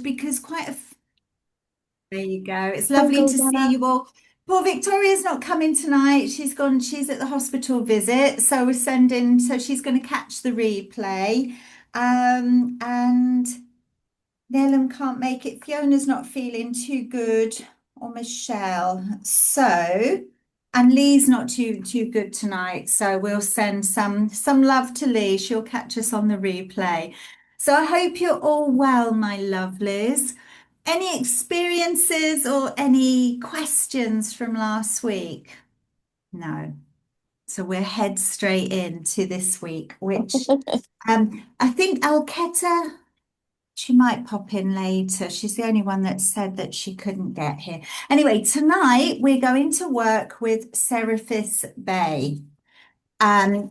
because there you go. It's Hi, lovely to see Georgiana. you all. Poor Victoria's not coming tonight. She's at the hospital visit. So so she's going to catch the replay. And Nelum can't make it. Fiona's not feeling too good, or Michelle. And Lee's not too good tonight. So we'll send some love to Lee. She'll catch us on the replay. So I hope you're all well, my lovelies. Any experiences or any questions from last week? No. So we're head straight into this week, which I think Alketa. She might pop in later. She's the only one that said that she couldn't get here. Anyway, tonight we're going to work with Serapis Bay. And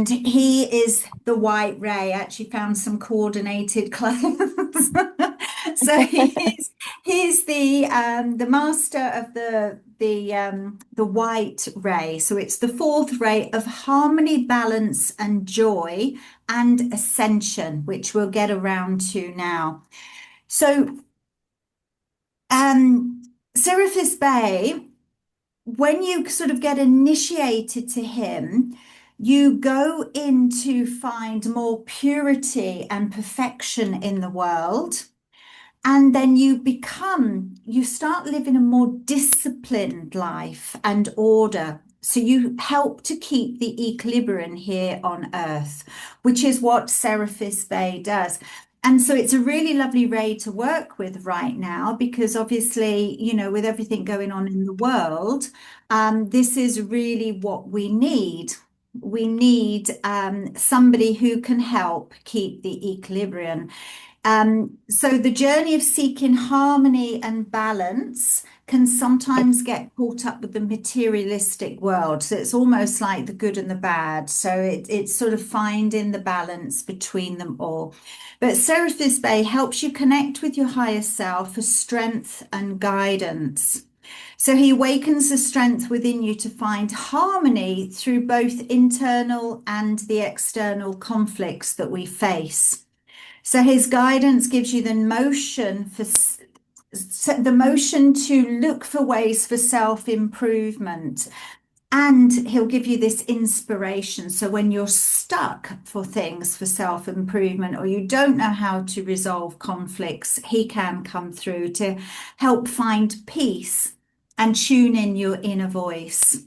he is the white ray. I actually found some coordinated clothes. So he's the master of the white ray. So it's the fourth ray of harmony, balance, and joy and ascension, which we'll get around to now. So Serapis Bay, when you sort of get initiated to him, you go in to find more purity and perfection in the world. And then you start living a more disciplined life and order. So you help to keep the equilibrium here on earth, which is what Serapis Bay does. And so it's a really lovely ray to work with right now because obviously, with everything going on in the world, this is really what we need. We need somebody who can help keep the equilibrium. So the journey of seeking harmony and balance can sometimes get caught up with the materialistic world. So it's almost like the good and the bad. So it's sort of finding the balance between them all. But Serapis Bay helps you connect with your higher self for strength and guidance. So he awakens the strength within you to find harmony through both internal and the external conflicts that we face. So his guidance gives you the motion to look for ways for self-improvement. And he'll give you this inspiration. So when you're stuck for things for self-improvement or you don't know how to resolve conflicts, he can come through to help find peace and tune in your inner voice.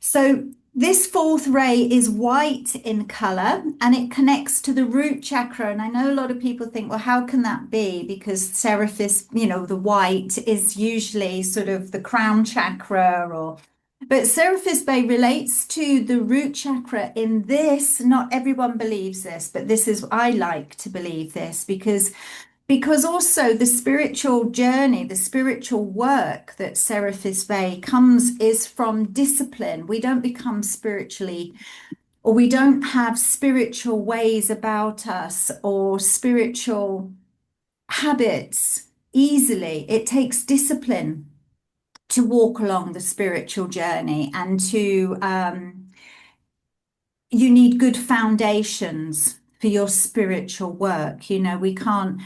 So this fourth ray is white in color and it connects to the root chakra. And I know a lot of people think, well, how can that be? Because Serapis, the white is usually sort of the crown chakra but Serapis Bay relates to the root chakra in this. Not everyone believes this, but I like to believe this because also the spiritual journey, the spiritual work that Serapis Bay comes is from discipline. We don't become spiritually, or we don't have spiritual ways about us or spiritual habits easily. It takes discipline to walk along the spiritual journey and you need good foundations for your spiritual work. We can't,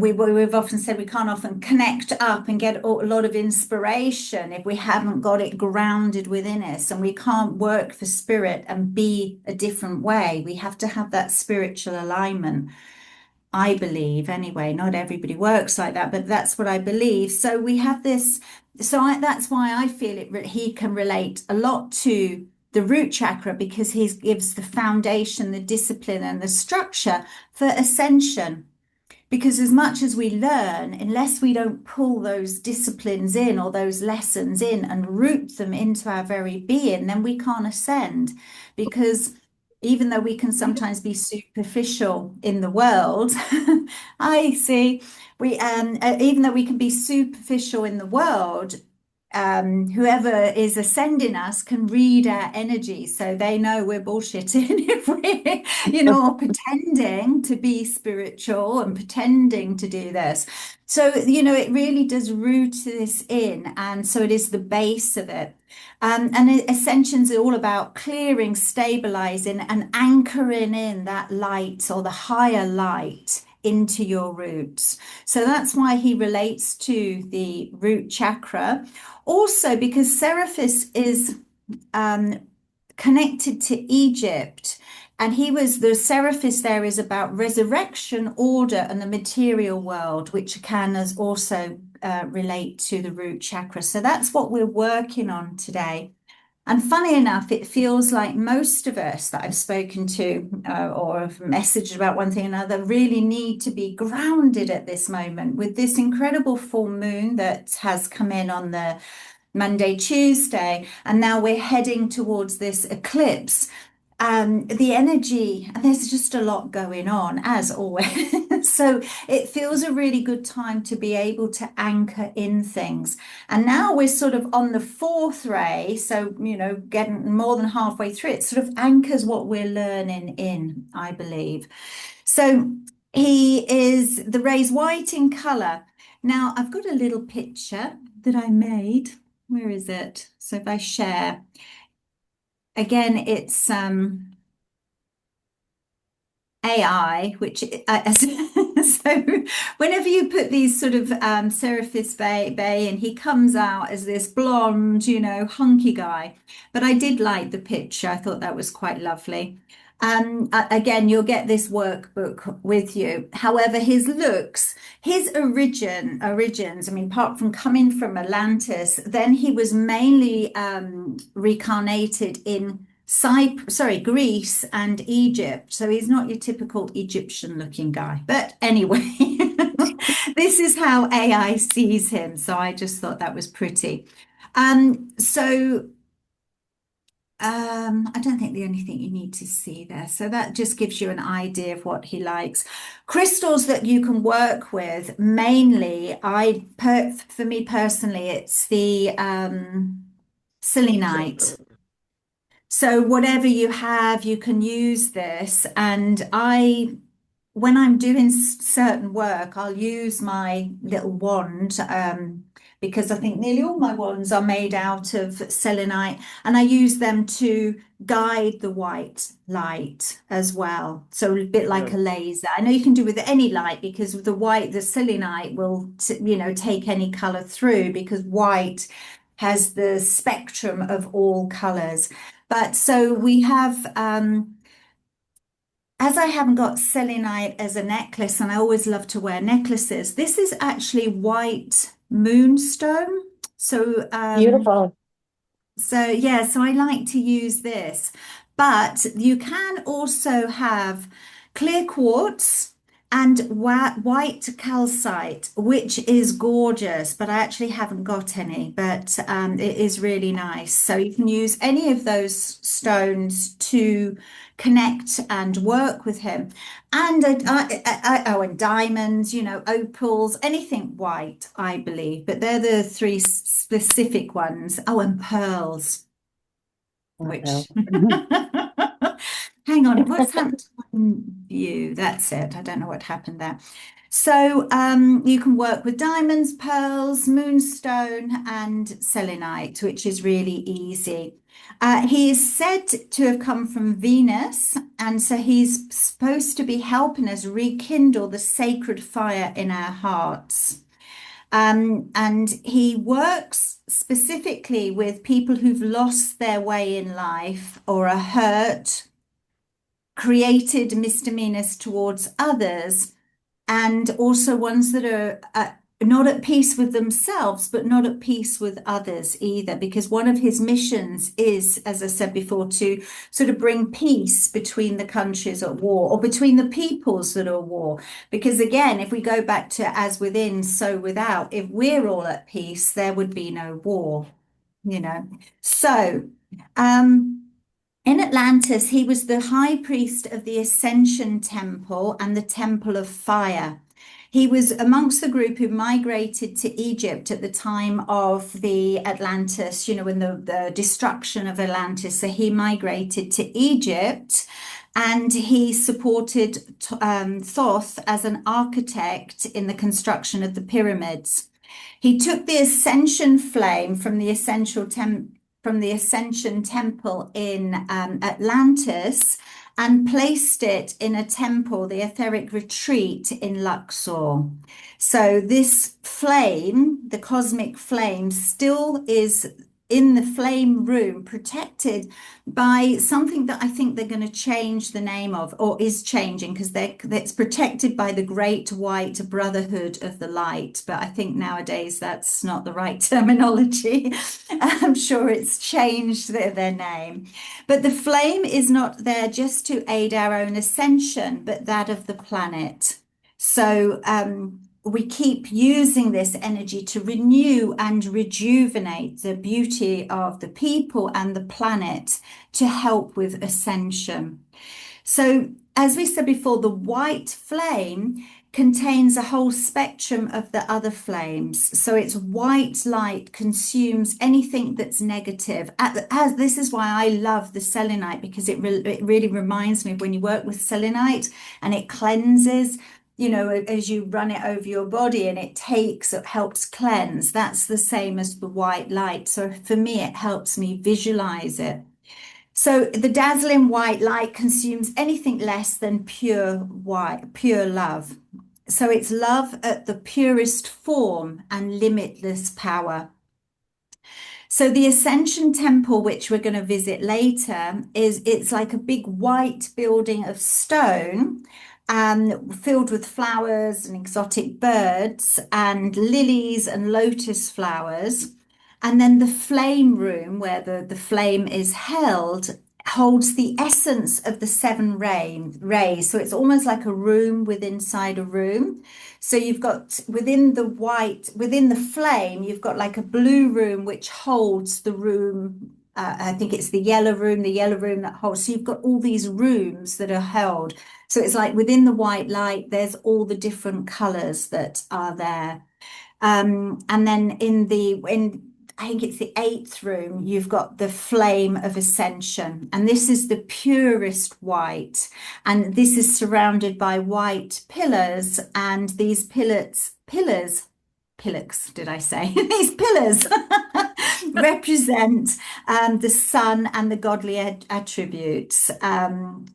we've often said we can't often connect up and get a lot of inspiration if we haven't got it grounded within us. And we can't work for spirit and be a different way. We have to have that spiritual alignment. I believe anyway, not everybody works like that, but that's what I believe. So we have this. That's why I feel he can relate a lot to the root chakra because he gives the foundation, the discipline, and the structure for ascension. Because as much as we learn, unless we don't pull those disciplines in or those lessons in and root them into our very being, then we can't ascend. Because even though we can sometimes be superficial in the world, I see even though we can be superficial in the world, whoever is ascending us can read our energy, so they know we're bullshitting if we, or pretending to be spiritual and pretending to do this. So, it really does root this in, and so it is the base of it. And Ascensions are all about clearing, stabilizing, and anchoring in that light or the higher light into your roots. So that's why he relates to the root chakra. Also, because Serapis is um, connected to Egypt. And he was the Serapis there is about resurrection, order, and the material world, which can as also relate to the root chakra. So that's what we're working on today. And funny enough, it feels like most of us that I've spoken to or have messaged about one thing or another really need to be grounded at this moment with this incredible full moon that has come in on the Monday, Tuesday, and now we're heading towards this eclipse. The energy, and there's just a lot going on, as always. So it feels a really good time to be able to anchor in things. And now we're sort of on the fourth ray, so getting more than halfway through. It sort of anchors what we're learning in, I believe. So he is the ray's white in color. Now I've got a little picture that I made. Where is it? So if I share, again, it's AI, which so whenever you put these sort of Serapis Bay, and he comes out as this blonde, hunky guy. But I did like the picture. I thought that was quite lovely. Again, you'll get this workbook with you. However, his looks, his origins, I mean, apart from coming from Atlantis, then he was mainly reincarnated in Greece and Egypt. So he's not your typical Egyptian looking guy. But anyway, this is how AI sees him. So I just thought that was pretty. I don't think the only thing you need to see there. So that just gives you an idea of what he likes. Crystals that you can work with, mainly, for me personally, it's the selenite. So whatever you have, you can use this. And when I'm doing certain work, I'll use my little wand because I think nearly all my wands are made out of selenite, and I use them to guide the white light as well. So a bit like a laser. I know you can do with any light because the selenite will, take any color through because white has the spectrum of all colors. But so we have as I haven't got selenite as a necklace, and I always love to wear necklaces, this is actually white moonstone. So, Beautiful. so I like to use this. But you can also have clear quartz and white calcite, which is gorgeous, but I actually haven't got any, but it is really nice. So you can use any of those stones to connect and work with him. And and diamonds, opals, anything white, I believe, but they're the three specific ones. Oh, and pearls, Wow. which hang on, what's happened to my view? That's it. I don't know what happened there. So you can work with diamonds, pearls, moonstone, and selenite, which is really easy. He is said to have come from Venus, and so he's supposed to be helping us rekindle the sacred fire in our hearts. And he works specifically with people who've lost their way in life or are hurt, created misdemeanors towards others, and also ones that are not at peace with themselves, but not at peace with others either. Because one of his missions is, as I said before, to sort of bring peace between the countries at war or between the peoples that are at war. Because again, if we go back to as within, so without, if we're all at peace, there would be no war, you know. So, in Atlantis, he was the high priest of the Ascension Temple and the Temple of Fire. He was amongst the group who migrated to Egypt at the time of the Atlantis, when the destruction of Atlantis. So he migrated to Egypt and he supported Thoth as an architect in the construction of the pyramids. He took the ascension flame from the Ascension Temple in Atlantis and placed it in a temple, the etheric retreat in Luxor. So this flame, the cosmic flame, still is in the flame room, protected by something that I think they're going to change the name of, or is changing, because it's protected by the Great White Brotherhood of the Light. But I think nowadays that's not the right terminology. I'm sure it's changed their name. But the flame is not there just to aid our own ascension, but that of the planet. So we keep using this energy to renew and rejuvenate the beauty of the people and the planet to help with ascension. So, as we said before, the white flame contains a whole spectrum of the other flames. So its white light consumes anything that's negative. As this is why I love the selenite, because it really reminds me of when you work with selenite and it cleanses, you know, as you run it over your body and it helps cleanse. That's the same as the white light. So for me, it helps me visualize it. So the dazzling white light consumes anything less than pure white, pure love. So it's love at the purest form and limitless power. So the Ascension Temple, which we're going to visit later, it's like a big white building of stone, filled with flowers and exotic birds and lilies and lotus flowers. And then the flame room, where the flame is held, holds the essence of the seven rays. So it's almost like a room within inside a room. So you've got within the flame, you've got like a blue room which holds the room. I think it's the yellow room that holds. So you've got all these rooms that are held. So it's like within the white light, there's all the different colors that are there. And then in I think it's the eighth room, you've got the flame of ascension. And this is the purest white. And this is surrounded by white pillars. And these pillars, did I say? These pillars represent the sun and the godly attributes. And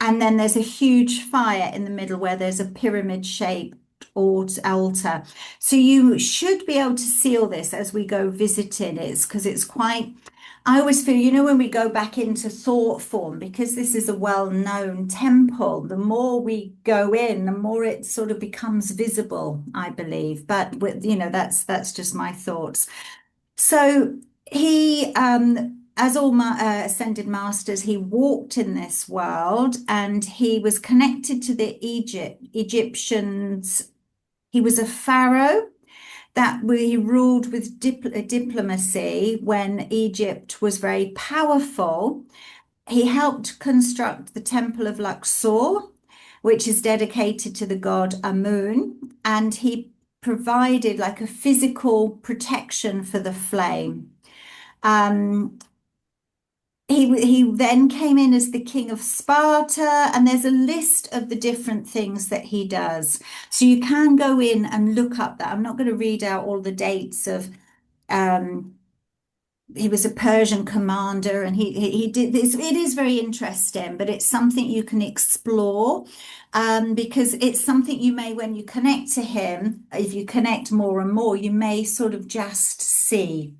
then there's a huge fire in the middle where there's a pyramid shaped altar. So you should be able to see all this as we go visiting it, because it's quite, I always feel, you know, when we go back into thought form, because this is a well-known temple, the more we go in, the more it sort of becomes visible, I believe. But with, you know, that's just my thoughts. So he, as all ascended masters, he walked in this world and he was connected to the Egyptians. He was a pharaoh that he ruled with diplomacy when Egypt was very powerful. He helped construct the Temple of Luxor, which is dedicated to the god Amun, and he provided like a physical protection for the flame. He then came in as the king of Sparta, and there's a list of the different things that he does. So you can go in and look up that. I'm not going to read out all the dates of he was a Persian commander and he did this. It is very interesting, but it's something you can explore because it's something you may, when you connect to him, if you connect more and more, you may sort of just see.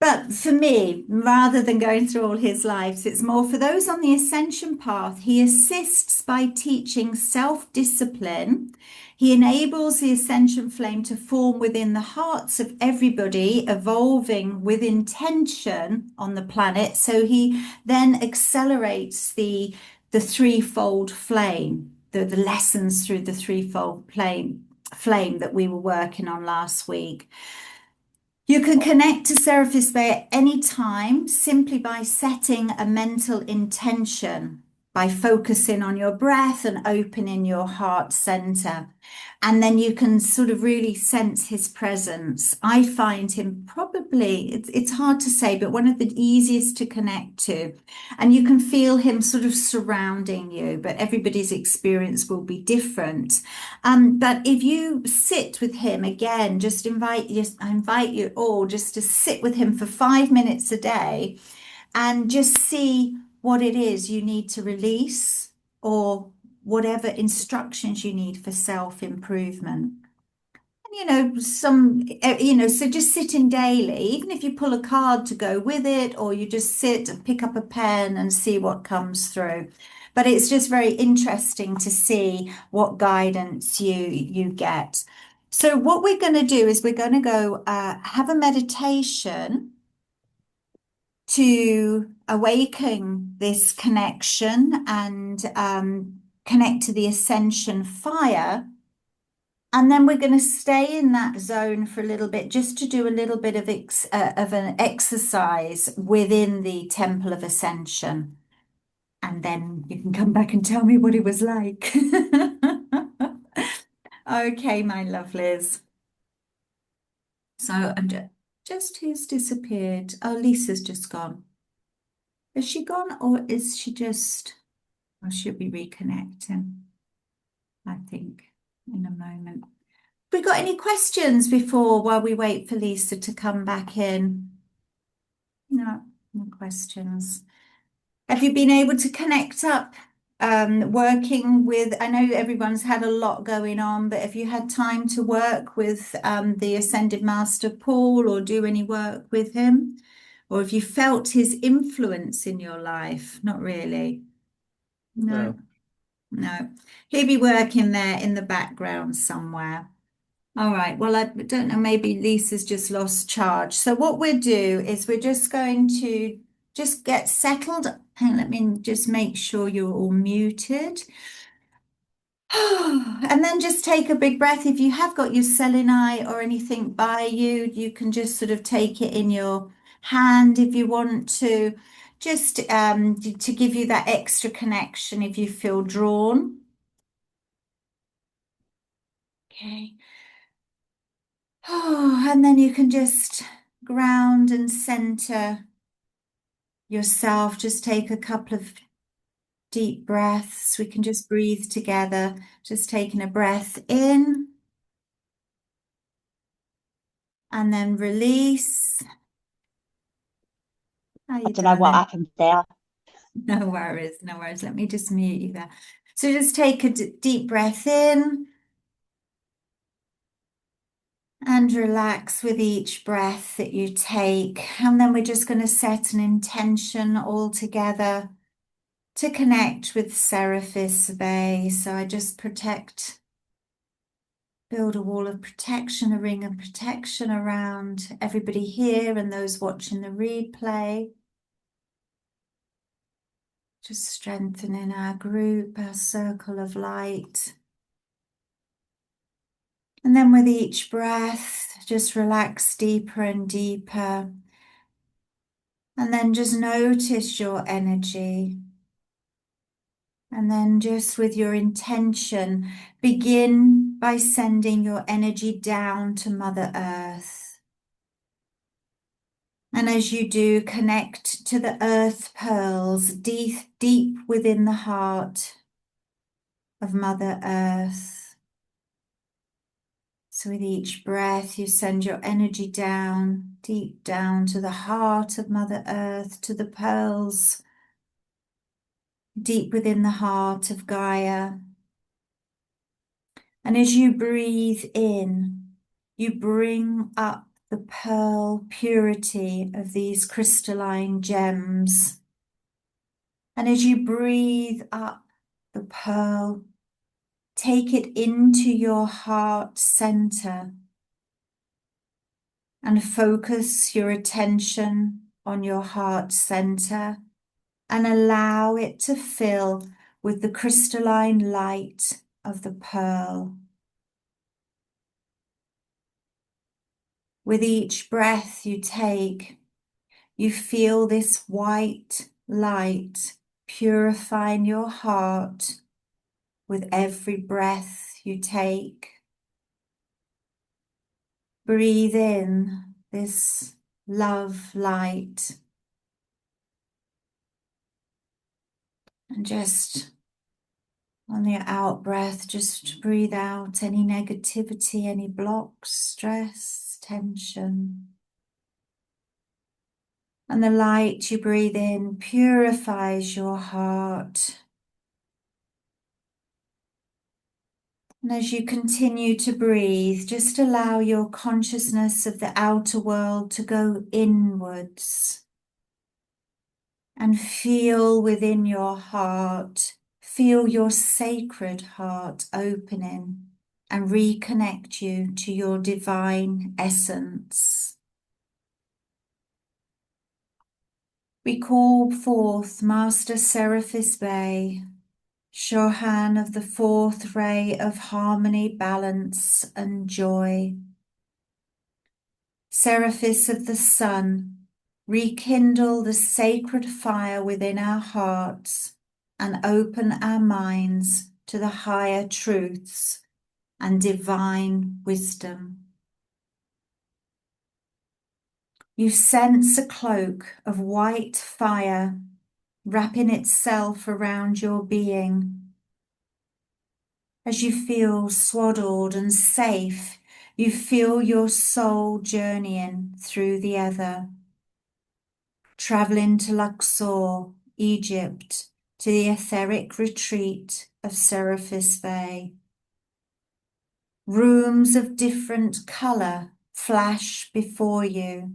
But for me, rather than going through all his lives, it's more for those on the ascension path. He assists by teaching self-discipline. He enables the ascension flame to form within the hearts of everybody, evolving with intention on the planet. So he then accelerates the threefold flame, the lessons through the threefold flame that we were working on last week. You can connect to Serapis Bay at any time simply by setting a mental intention. by focusing on your breath and opening your heart center. And then you can sort of really sense his presence. I find him probably, it's hard to say, but one of the easiest to connect to. And you can feel him sort of surrounding you, but everybody's experience will be different. But if you sit with him again, I invite you all just to sit with him for 5 minutes a day and just see what it is you need to release or whatever instructions you need for self-improvement. So just sitting daily, even if you pull a card to go with it, or you just sit and pick up a pen and see what comes through. But it's just very interesting to see what guidance you get. So what we're going to do is we're going to go have a meditation to awaken this connection and connect to the ascension fire. And then we're going to stay in that zone for a little bit, just to do a little bit of an exercise within the Temple of Ascension. And then you can come back and tell me what it was like. Okay, my lovelies. So I'm just who's disappeared? Oh, Lisa's just gone. Is she gone or is she just, or she'll be reconnecting, I think, in a moment. We got any questions before while we wait for Lisa to come back in? No, no questions. Have you been able to connect up, working with, I know everyone's had a lot going on, but have you had time to work with the Ascended Master Paul or do any work with him? Or have you felt his influence in your life? Not really. No, No. no. He'll be working there in the background somewhere. All right. Well, I don't know. Maybe Lisa's just lost charge. So what we'll do is we're just going to just get settled. And let me just make sure you're all muted. And then just take a big breath. If you have got your selenite or anything by you, you can just sort of take it in your hand if you want to, just to give you that extra connection if you feel drawn. Okay. Oh, and then you can just ground and center yourself. Just take a couple of deep breaths. We can just breathe together. Just taking a breath in and then release. How I you don't know what darling? happened there. No worries, no worries. Let me just mute you there. So just take a deep breath in and relax with each breath that you take. And then we're just going to set an intention all together to connect with Serapis Bay. So I just build a wall of protection, a ring of protection around everybody here and those watching the replay. Just strengthening our group, our circle of light. And then with each breath, just relax deeper and deeper. And then just notice your energy. And then just with your intention, begin by sending your energy down to Mother Earth. And as you do, connect to the earth pearls deep, deep within the heart of Mother Earth. So with each breath, you send your energy down, deep down to the heart of Mother Earth, to the pearls, deep within the heart of Gaia. And as you breathe in, you bring up the pearl purity of these crystalline gems. And as you breathe up the pearl, take it into your heart center and focus your attention on your heart center and allow it to fill with the crystalline light of the pearl. With each breath you take, you feel this white light, purifying your heart with every breath you take. Breathe in this love light and just on your out breath, just breathe out any negativity, any blocks, stress, tension. And the light you breathe in purifies your heart. And as you continue to breathe, just allow your consciousness of the outer world to go inwards and feel within your heart, feel your sacred heart opening and reconnect you to your divine essence. We call forth Master Serapis Bey, Shohan of the fourth ray of harmony, balance and joy. Serapis of the sun, rekindle the sacred fire within our hearts and open our minds to the higher truths and divine wisdom. You sense a cloak of white fire wrapping itself around your being. As you feel swaddled and safe, you feel your soul journeying through the ether, traveling to Luxor, Egypt, to the etheric retreat of Serapis Bey. Rooms of different colour flash before you.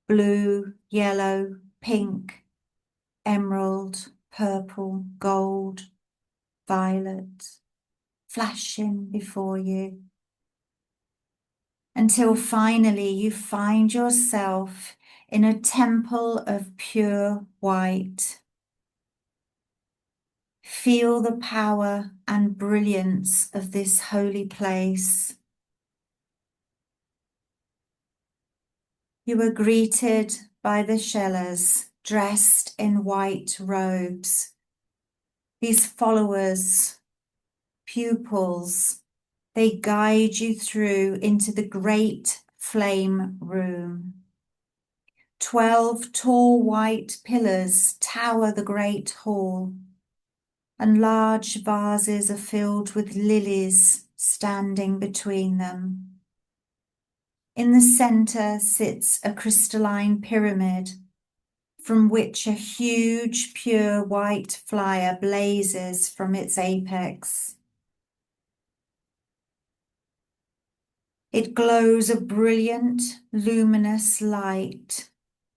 Blue, yellow, pink, emerald, purple, gold, violet, flashing before you. Until finally you find yourself in a temple of pure white. Feel the power and brilliance of this holy place. You are greeted by the Shellas dressed in white robes. These followers, pupils, they guide you through into the great flame room. 12 tall white pillars tower the great hall, and large vases are filled with lilies standing between them. In the center sits a crystalline pyramid from which a huge pure white fire blazes from its apex. It glows a brilliant, luminous light,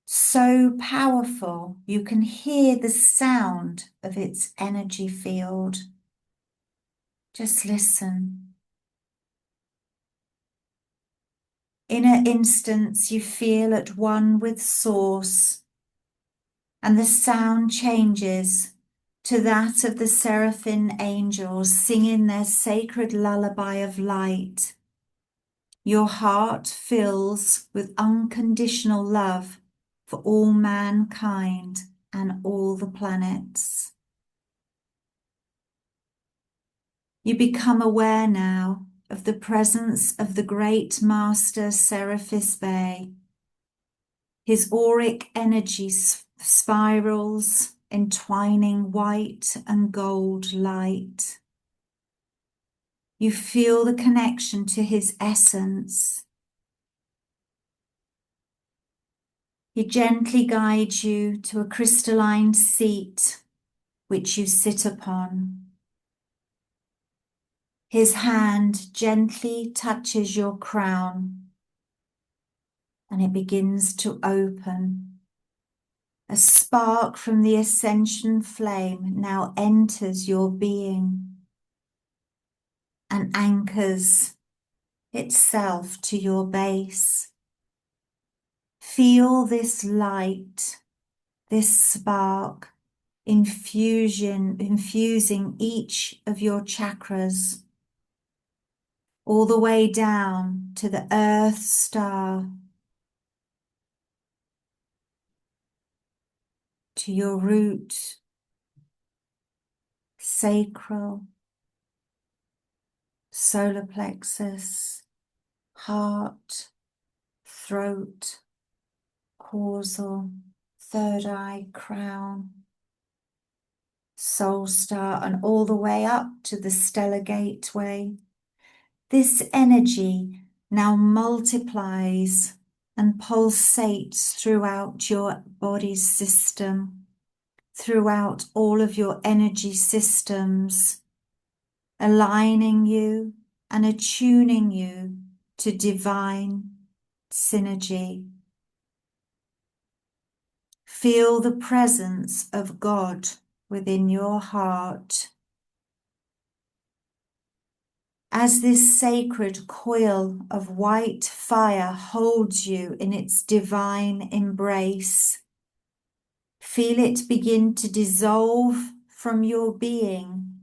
so powerful you can hear the sound of its energy field. Just listen. In an instant, you feel at one with Source, and the sound changes to that of the seraphim angels singing their sacred lullaby of light. Your heart fills with unconditional love for all mankind and all the planets. You become aware now of the presence of the great Master Serapis Bey. His auric energy spirals, entwining white and gold light. You feel the connection to his essence. He gently guides you to a crystalline seat which you sit upon. His hand gently touches your crown and it begins to open. A spark from the ascension flame now enters your being and anchors itself to your base. Feel this light, this spark, infusing each of your chakras, all the way down to the earth star, to your root, sacral, solar plexus, heart, throat, causal, third eye, crown, soul star, and all the way up to the stellar gateway. This energy now multiplies and pulsates throughout your body's system, throughout all of your energy systems, aligning you and attuning you to divine synergy. Feel the presence of God within your heart. As this sacred coil of white fire holds you in its divine embrace, feel it begin to dissolve from your being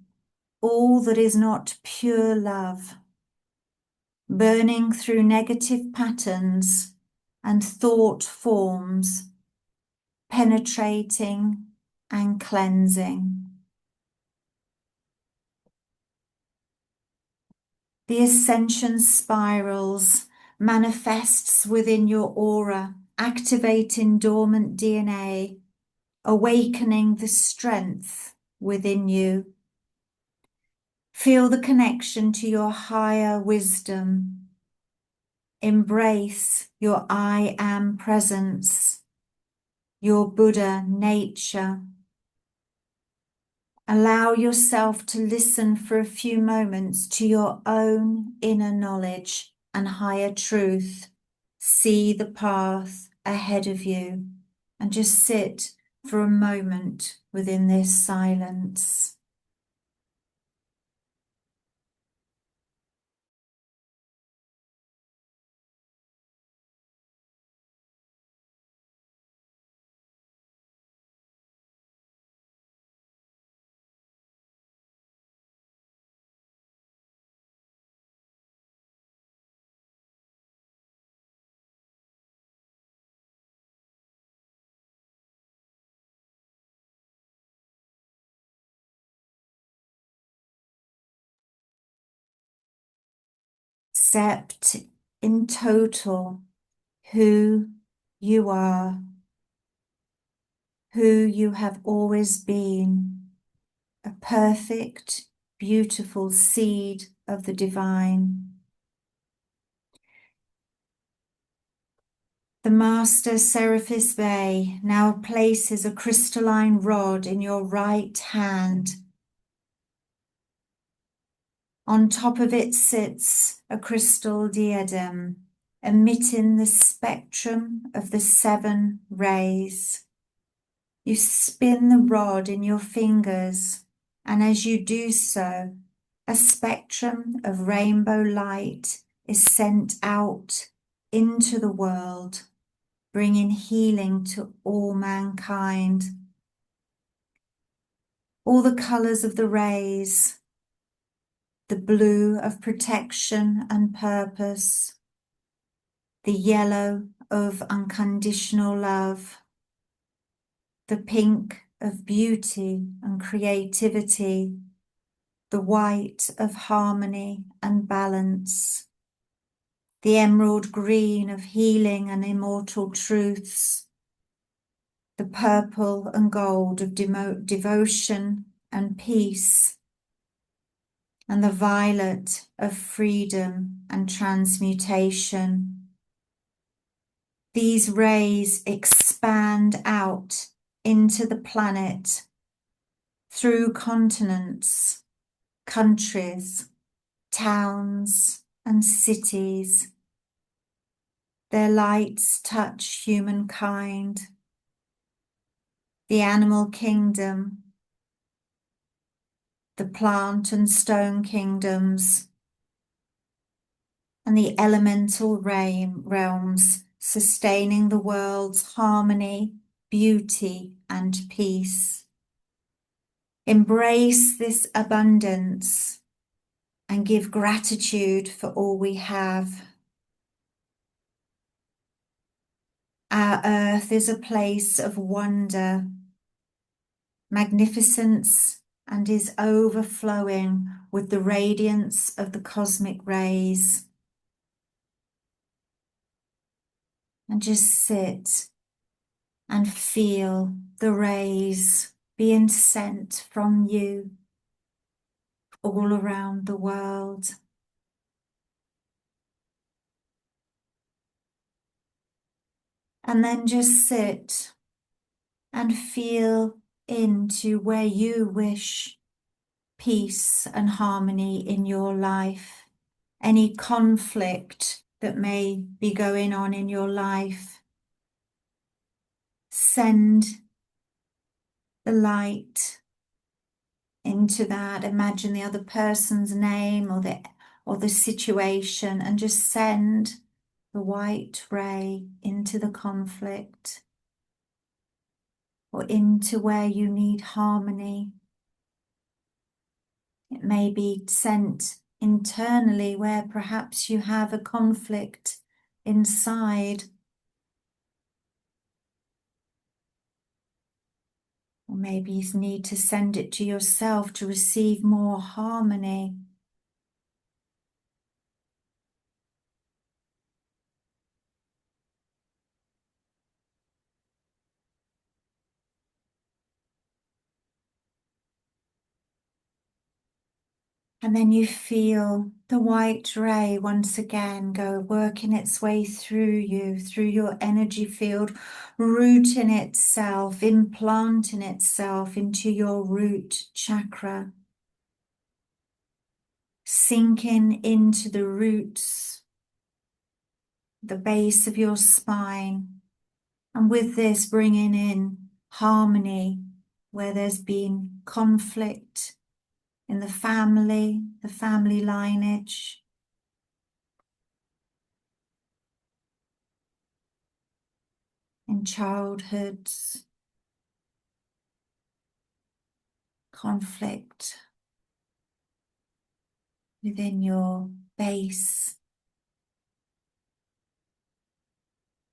all that is not pure love, burning through negative patterns and thought forms, penetrating and cleansing. The ascension spirals manifests within your aura, activating dormant DNA, awakening the strength within you. Feel the connection to your higher wisdom. Embrace your I am presence, your Buddha nature. Allow yourself to listen for a few moments to your own inner knowledge and higher truth. See the path ahead of you and just sit for a moment within this silence. Accept in total who you are, who you have always been, a perfect, beautiful seed of the divine. The Master Serapis Bey now places a crystalline rod in your right hand. On top of it sits a crystal diadem, emitting the spectrum of the 7 rays. You spin the rod in your fingers, and as you do so, a spectrum of rainbow light is sent out into the world, bringing healing to all mankind. All the colours of the rays, the blue of protection and purpose, the yellow of unconditional love, the pink of beauty and creativity, the white of harmony and balance, the emerald green of healing and immortal truths, the purple and gold of devotion and peace, and the violet of freedom and transmutation. These rays expand out into the planet through continents, countries, towns, and cities. Their lights touch humankind, the animal kingdom, the plant and stone kingdoms, and the elemental realms, sustaining the world's harmony, beauty, and peace. Embrace this abundance and give gratitude for all we have. Our earth is a place of wonder magnificence and is overflowing with the radiance of the cosmic rays. And just sit and feel the rays being sent from you all around the world. And then just sit and feel into where you wish peace and harmony in your life. Any conflict that may be going on in your life, send the light into that. Imagine the other person's name or the situation, and just send the white ray into the conflict or into where you need harmony. It may be sent internally where perhaps you have a conflict inside. Or maybe you need to send it to yourself to receive more harmony. And then you feel the white ray once again go working its way through you, through your energy field, rooting itself, implanting itself into your root chakra, sinking into the roots, the base of your spine. And with this, bringing in harmony where there's been conflict in the family lineage. In childhoods, conflict within your base,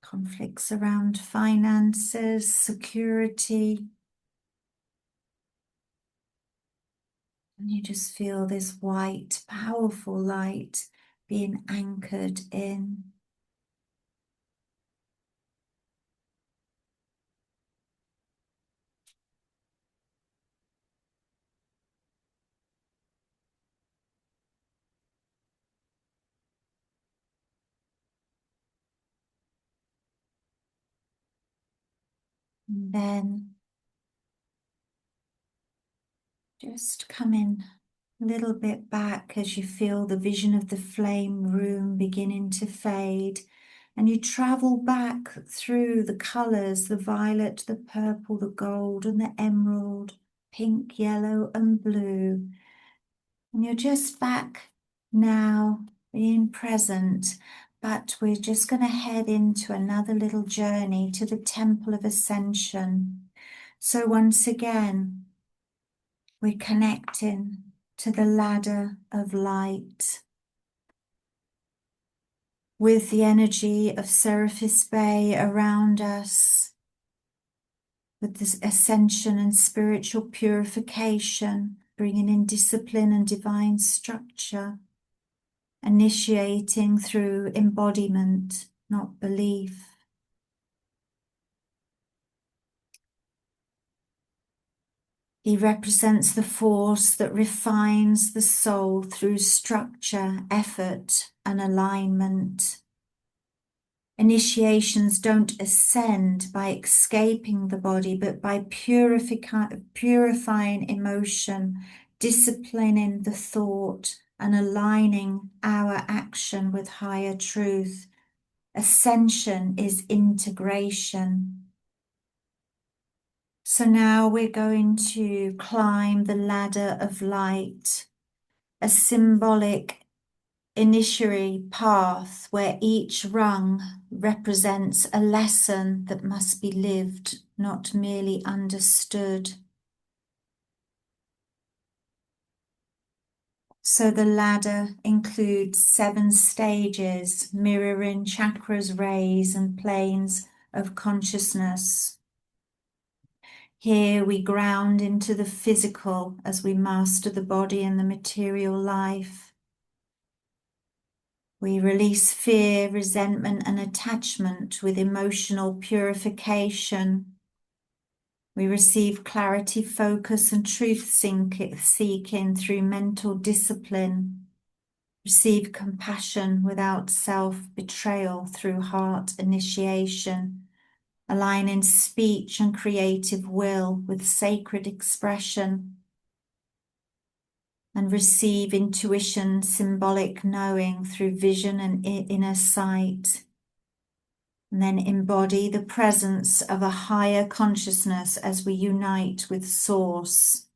conflicts around finances, security. And you just feel this white, powerful light being anchored in. And then just come in a little bit back as you feel the vision of the flame room beginning to fade. And you travel back through the colours, the violet, the purple, the gold, and the emerald, pink, yellow, and blue. And you're just back now, being present, but we're just going to head into another little journey to the Temple of Ascension. So once again, we're connecting to the ladder of light with the energy of Serapis Bay around us, with this ascension and spiritual purification, bringing in discipline and divine structure, initiating through embodiment, not belief. He represents the force that refines the soul through structure, effort, and alignment. Initiations don't ascend by escaping the body, but by purifying emotion, disciplining the thought, and aligning our action with higher truth. Ascension is integration. So now we're going to climb the ladder of light, a symbolic initiatory path where each rung represents a lesson that must be lived, not merely understood. So the ladder includes 7 stages, mirroring chakras, rays, and planes of consciousness. Here we ground into the physical as we master the body and the material life. We release fear, resentment, and attachment with emotional purification. We receive clarity, focus, and truth seeking through mental discipline. Receive compassion without self-betrayal through heart initiation. Align in speech and creative will with sacred expression. And receive intuition, symbolic knowing through vision and inner sight. And then embody the presence of a higher consciousness as we unite with Source.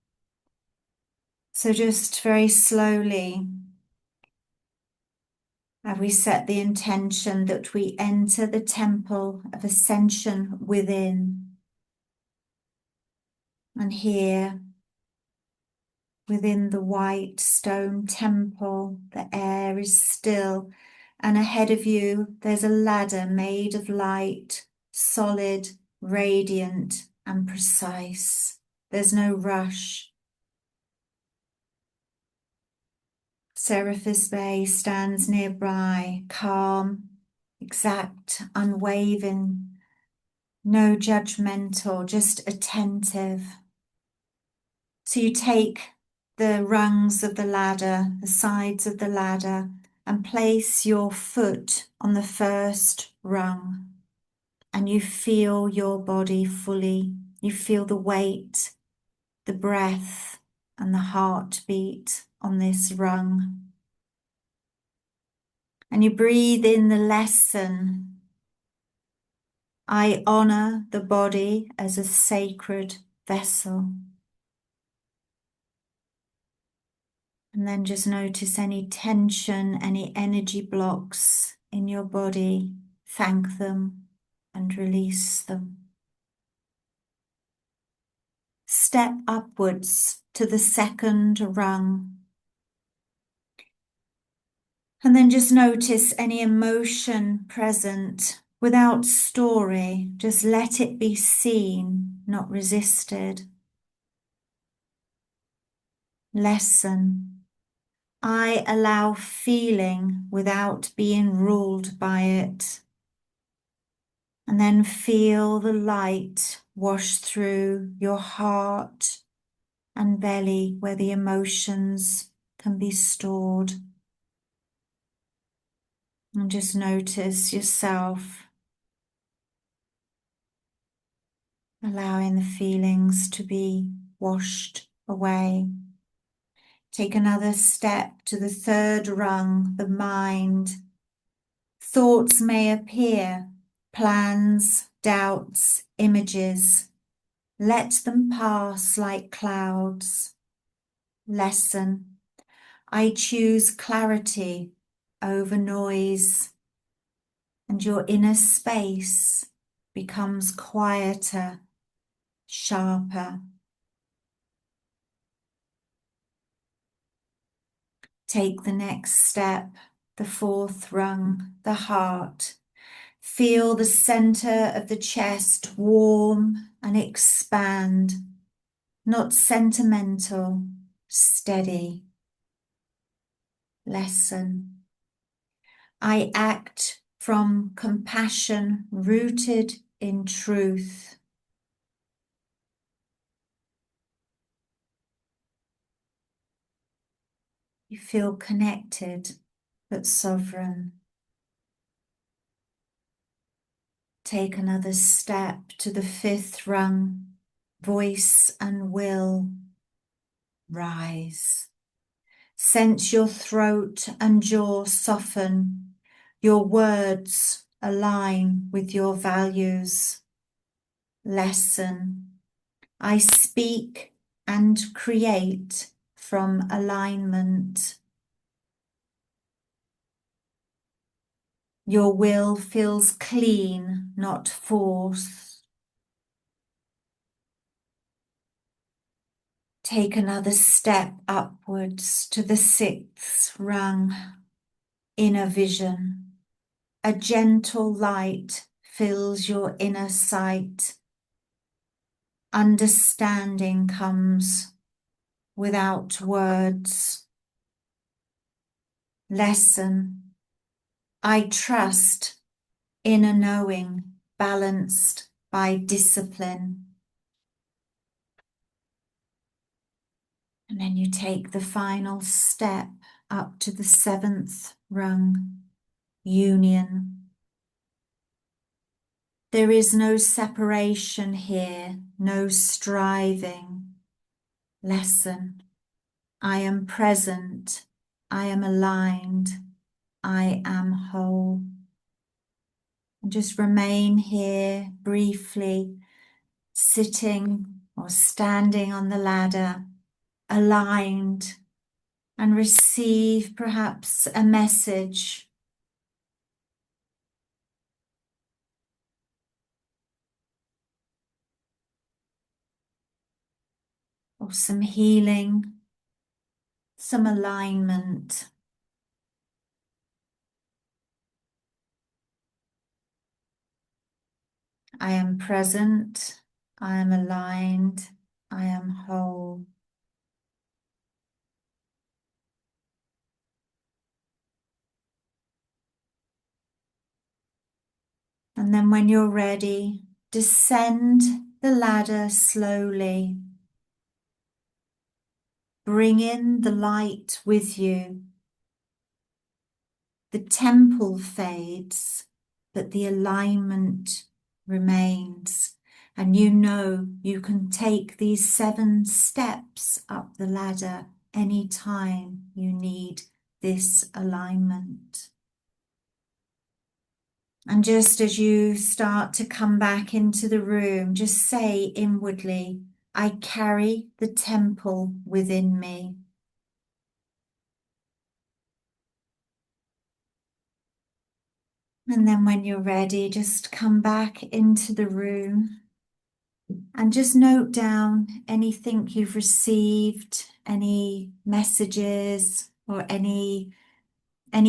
So just very slowly, as we set the intention that we enter the temple of ascension within. And here, within the white stone temple, the air is still, and ahead of you there's a ladder made of light, solid, radiant, and precise. There's no rush. Serapis Bay stands nearby, calm, exact, unwavering, no judgmental, just attentive. So you take the rungs of the ladder, the sides of the ladder, and place your foot on the first rung. And you feel your body fully. You feel the weight, the breath, and the heartbeat on this rung. And you breathe in the lesson. I honor the body as a sacred vessel. And then just notice any tension, any energy blocks in your body. Thank them and release them. Step upwards to the second rung. And then just notice any emotion present without story. Just let it be seen, not resisted. Lesson. I allow feeling without being ruled by it. And then feel the light wash through your heart and belly where the emotions can be stored. And just notice yourself allowing the feelings to be washed away. Take another step to the third rung, the mind. Thoughts may appear, plans, doubts, images. Let them pass like clouds. Lesson. I choose clarity over noise, and your inner space becomes quieter, sharper. Take the next step, the fourth rung, the heart. Feel the center of the chest warm and expand, not sentimental, steady. Lesson. I act from compassion rooted in truth. You feel connected but sovereign. Take another step to the fifth rung, voice and will. Rise. Sense your throat and jaw soften. Your words align with your values. Lesson. I speak and create from alignment. Your will feels clean, not forced. Take another step upwards to the sixth rung, inner vision. A gentle light fills your inner sight. Understanding comes without words. Lesson. I trust inner knowing balanced by discipline. And then you take the final step up to the 7th rung, union. There is no separation here, no striving. Lesson. I am present. I am aligned. I am whole. And just remain here briefly, sitting or standing on the ladder, aligned, and receive perhaps a message or some healing, some alignment. I am present, I am aligned, I am whole. And then when you're ready, descend the ladder slowly. Bring in the light with you. The temple fades, but the alignment remains. And you know you can take these 7 steps up the ladder anytime you need this alignment. And just as you start to come back into the room, just say inwardly, I carry the temple within me. And then when you're ready, just come back into the room and just note down anything you've received, any messages or any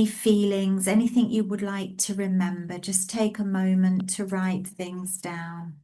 feelings, anything you would like to remember. Just take a moment to write things down.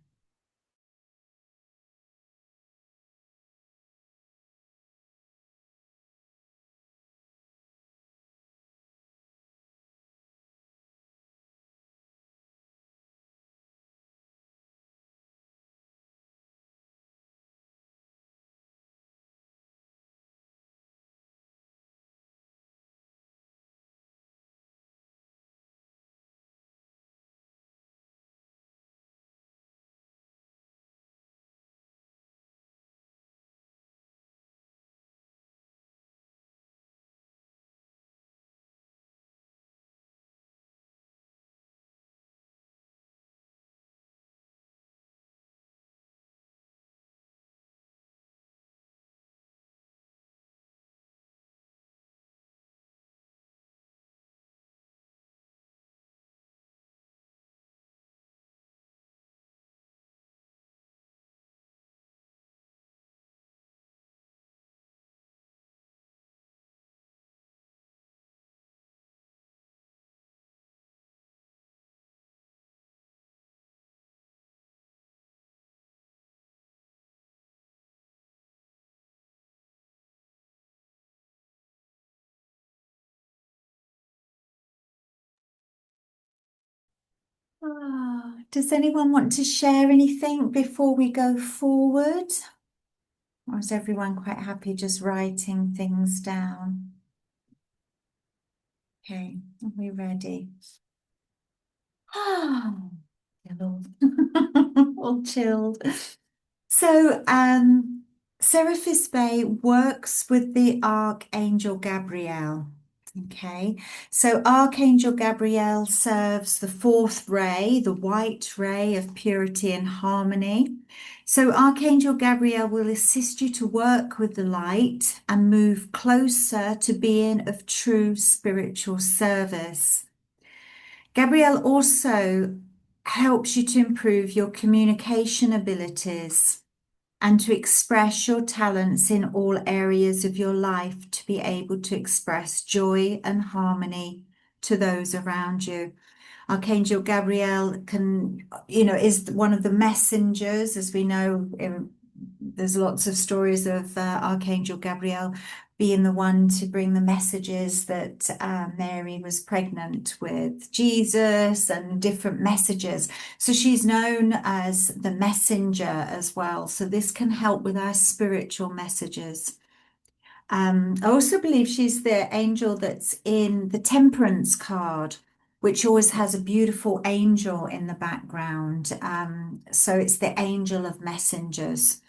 Does anyone want to share anything before we go forward? Or is everyone quite happy just writing things down? Okay, are we ready? Oh, all chilled. So, Serapis Bay works with the Archangel Gabriel. Okay, so Archangel Gabriel serves the 4th ray, the white ray of purity and harmony. So Archangel Gabriel will assist you to work with the light and move closer to being of true spiritual service. Gabriel also helps you to improve your communication abilities and to express your talents in all areas of your life, to be able to express joy and harmony to those around you. Archangel Gabriel can, is one of the messengers, as we know. There's lots of stories of Archangel Gabriel being the one to bring the messages that Mary was pregnant with Jesus and different messages. So she's known as the messenger as well. So this can help with our spiritual messages. I also believe she's the angel that's in the Temperance card, which always has a beautiful angel in the background. So it's the angel of messengers.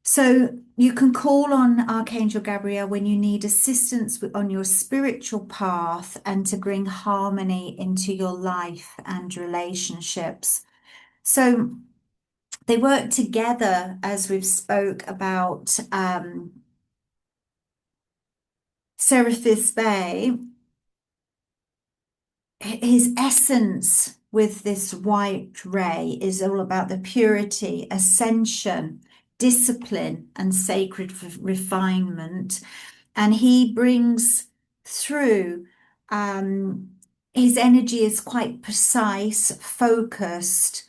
So you can call on Archangel Gabriel when you need assistance on your spiritual path and to bring harmony into your life and relationships. So they work together, as we've spoke about Serapis Bay. His essence with this white ray is all about the purity, ascension, discipline, and sacred refinement. And he brings through, his energy is quite precise, focused.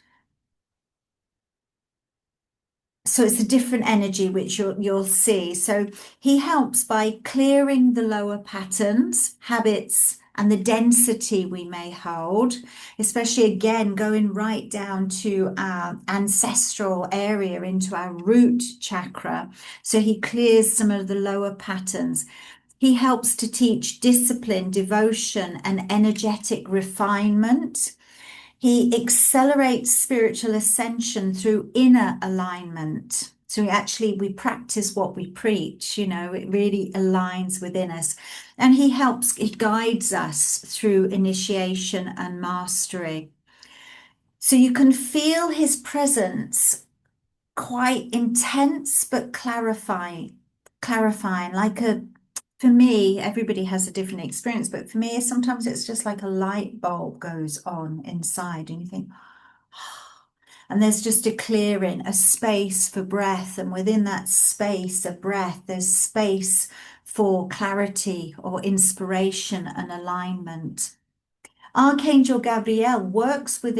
So it's a different energy which you'll see. So he helps by clearing the lower patterns, habits, and the density we may hold, especially again going right down to our ancestral area into our root chakra. So he clears some of the lower patterns. He helps to teach discipline, devotion, and energetic refinement. He accelerates spiritual ascension through inner alignment. So we practice what we preach, it really aligns within us. And he guides us through initiation and mastery. So you can feel his presence quite intense, but clarifying, for me, everybody has a different experience, but for me, sometimes it's just like a light bulb goes on inside and you think, and there's just a clearing, a space for breath. And within that space of breath, there's space for clarity or inspiration and alignment. Archangel Gabriel works with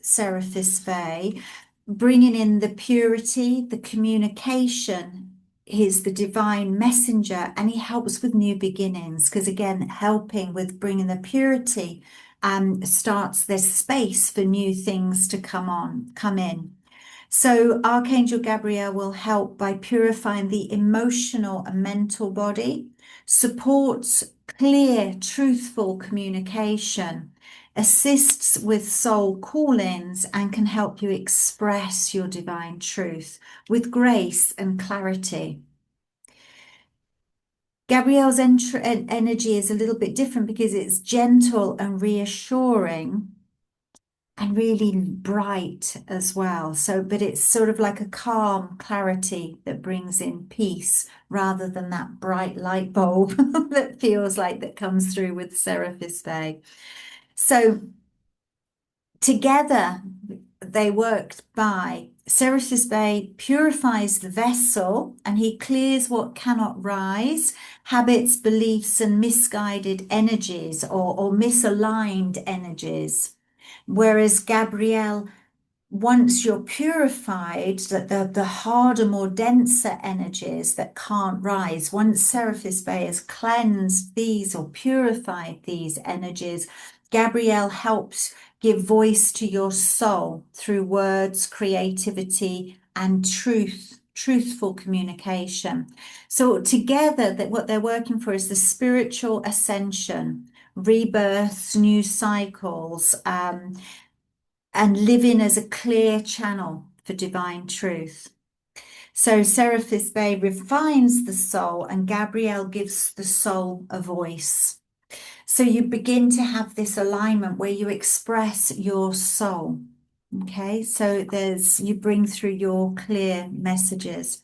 Serapis Bey, bringing in the purity, the communication. He's the divine messenger, and he helps with new beginnings because, again, helping with bringing the purity starts this space for new things to come in. So Archangel Gabriel will help by purifying the emotional and mental body, supports clear, truthful communication, assists with soul call-ins, and can help you express your divine truth with grace and clarity. Gabrielle's energy is a little bit different because it's gentle and reassuring and really bright as well. But it's sort of like a calm clarity that brings in peace rather than that bright light bulb that feels like that comes through with Serapis Bay. So together they worked by Serapis Bay purifies the vessel and he clears what cannot rise, habits, beliefs, and misguided energies or misaligned energies. Whereas Gabrielle, once you're purified, that the harder, more denser energies that can't rise, once Serapis Bey has cleansed these or purified these energies, Gabrielle helps give voice to your soul through words, creativity, and truthful communication. So together, that what they're working for is the spiritual ascension, rebirths, new cycles, and living as a clear channel for divine truth. So Serapis Bey refines the soul and Gabrielle gives the soul a voice. So you begin to have this alignment where you express your soul. Okay, so you bring through your clear messages.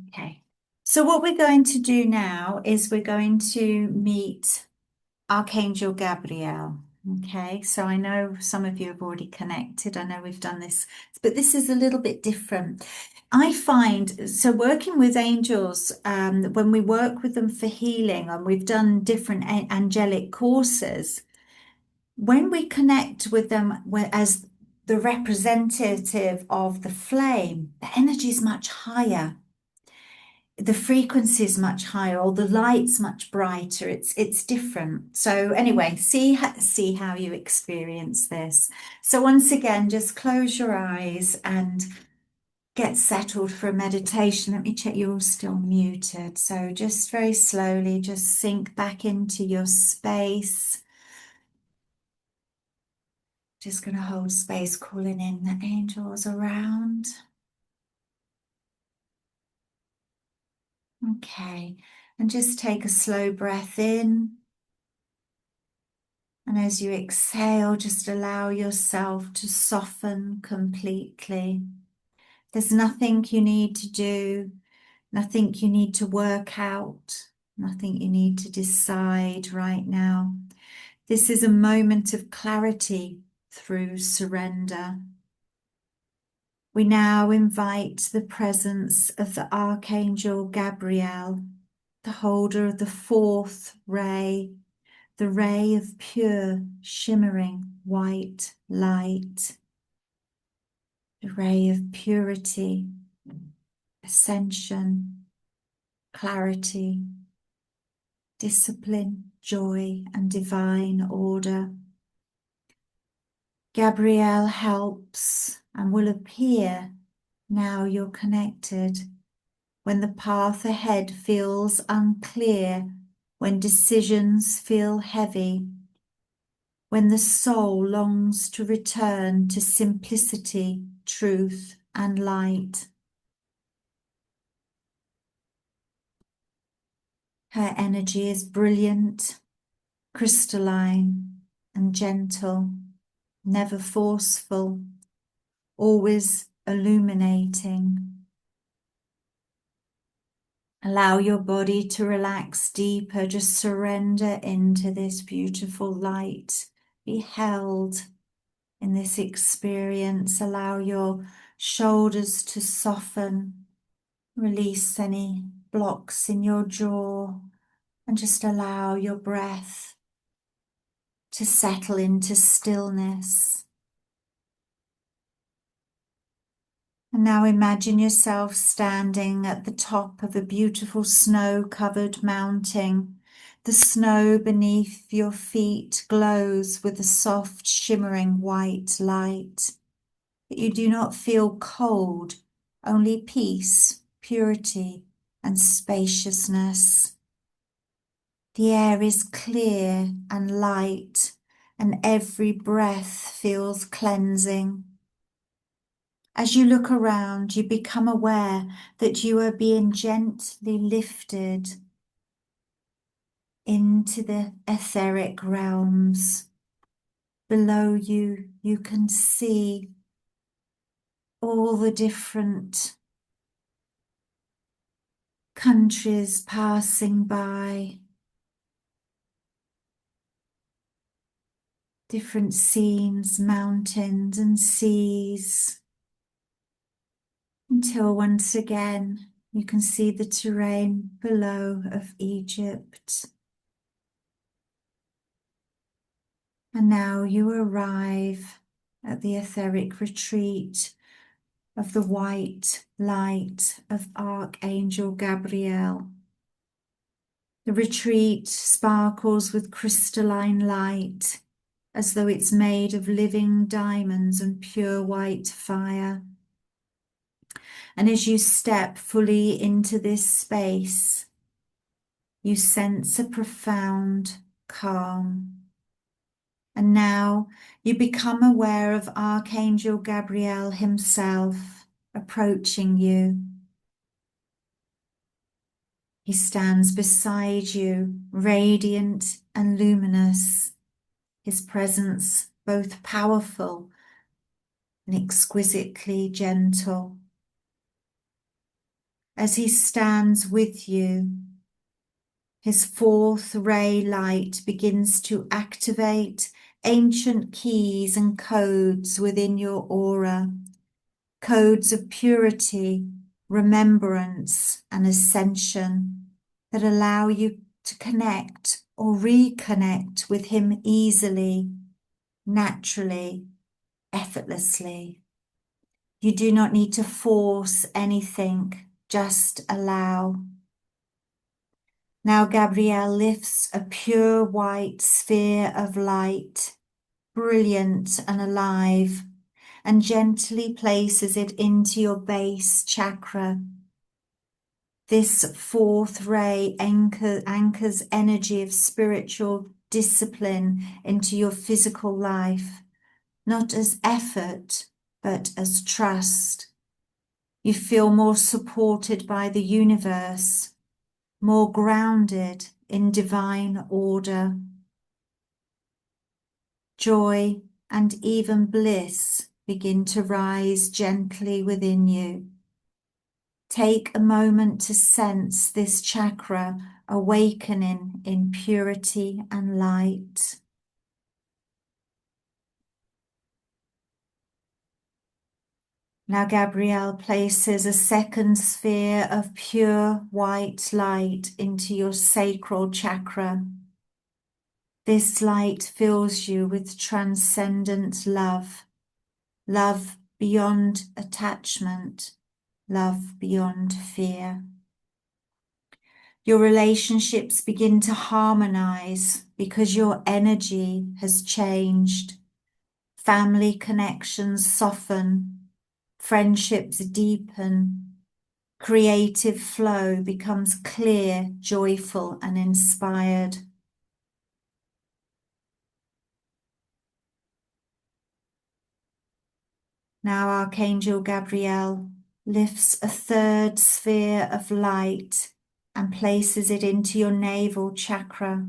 Okay, so what we're going to do now is we're going to meet Archangel Gabriel. Okay, so I know some of you have already connected. I know we've done this, but this is a little bit different. I find, so working with angels, when we work with them for healing, and we've done different angelic courses, when we connect with them as the representative of the flame, the energy is much higher. The frequency is much higher, or the light's much brighter. It's different. So anyway, see how you experience this. So once again, just close your eyes and get settled for a meditation. Let me check you're still muted. So just very slowly, just sink back into your space. Just going to hold space, calling in the angels around. Okay, and just take a slow breath in. And as you exhale, just allow yourself to soften completely. There's nothing you need to do, nothing you need to work out, nothing you need to decide right now. This is a moment of clarity through surrender. We now invite the presence of the Archangel Gabriel, the holder of the fourth ray, the ray of pure, shimmering white light, the ray of purity, ascension, clarity, discipline, joy, and divine order. Gabriel helps and will appear now you're connected, when the path ahead feels unclear, when decisions feel heavy, when the soul longs to return to simplicity, truth, and light. Her energy is brilliant, crystalline, and gentle, never forceful, always illuminating. Allow your body to relax deeper, just surrender into this beautiful light. Be held in this experience. Allow your shoulders to soften. Release any blocks in your jaw and just allow your breath to settle into stillness. And now imagine yourself standing at the top of a beautiful snow-covered mountain. The snow beneath your feet glows with a soft, shimmering white light. But you do not feel cold, only peace, purity, and spaciousness. The air is clear and light, and every breath feels cleansing. As you look around, you become aware that you are being gently lifted into the etheric realms. Below you, you can see all the different countries passing by, different scenes, mountains and seas, until once again you can see the terrain below of Egypt. And now you arrive at the etheric retreat of the white light of Archangel Gabriel. The retreat sparkles with crystalline light, as though it's made of living diamonds and pure white fire. And as you step fully into this space, you sense a profound calm. And now you become aware of Archangel Gabriel himself approaching you. He stands beside you, radiant and luminous, his presence both powerful and exquisitely gentle. As he stands with you, his fourth ray light begins to activate ancient keys and codes within your aura, codes of purity, remembrance, and ascension that allow you to connect or reconnect with him easily, naturally, effortlessly. You do not need to force anything, just allow. Now Gabrielle lifts a pure white sphere of light, brilliant and alive, and gently places it into your base chakra. This fourth ray anchors energy of spiritual discipline into your physical life, not as effort, but as trust. You feel more supported by the universe, more grounded in divine order. Joy and even bliss begin to rise gently within you. Take a moment to sense this chakra awakening in purity and light. Now Gabrielle places a second sphere of pure white light into your sacral chakra. This light fills you with transcendent love, love beyond attachment, love beyond fear. Your relationships begin to harmonize because your energy has changed. Family connections soften, friendships deepen, creative flow becomes clear, joyful, and inspired. Now Archangel Gabriel lifts a third sphere of light and places it into your navel chakra,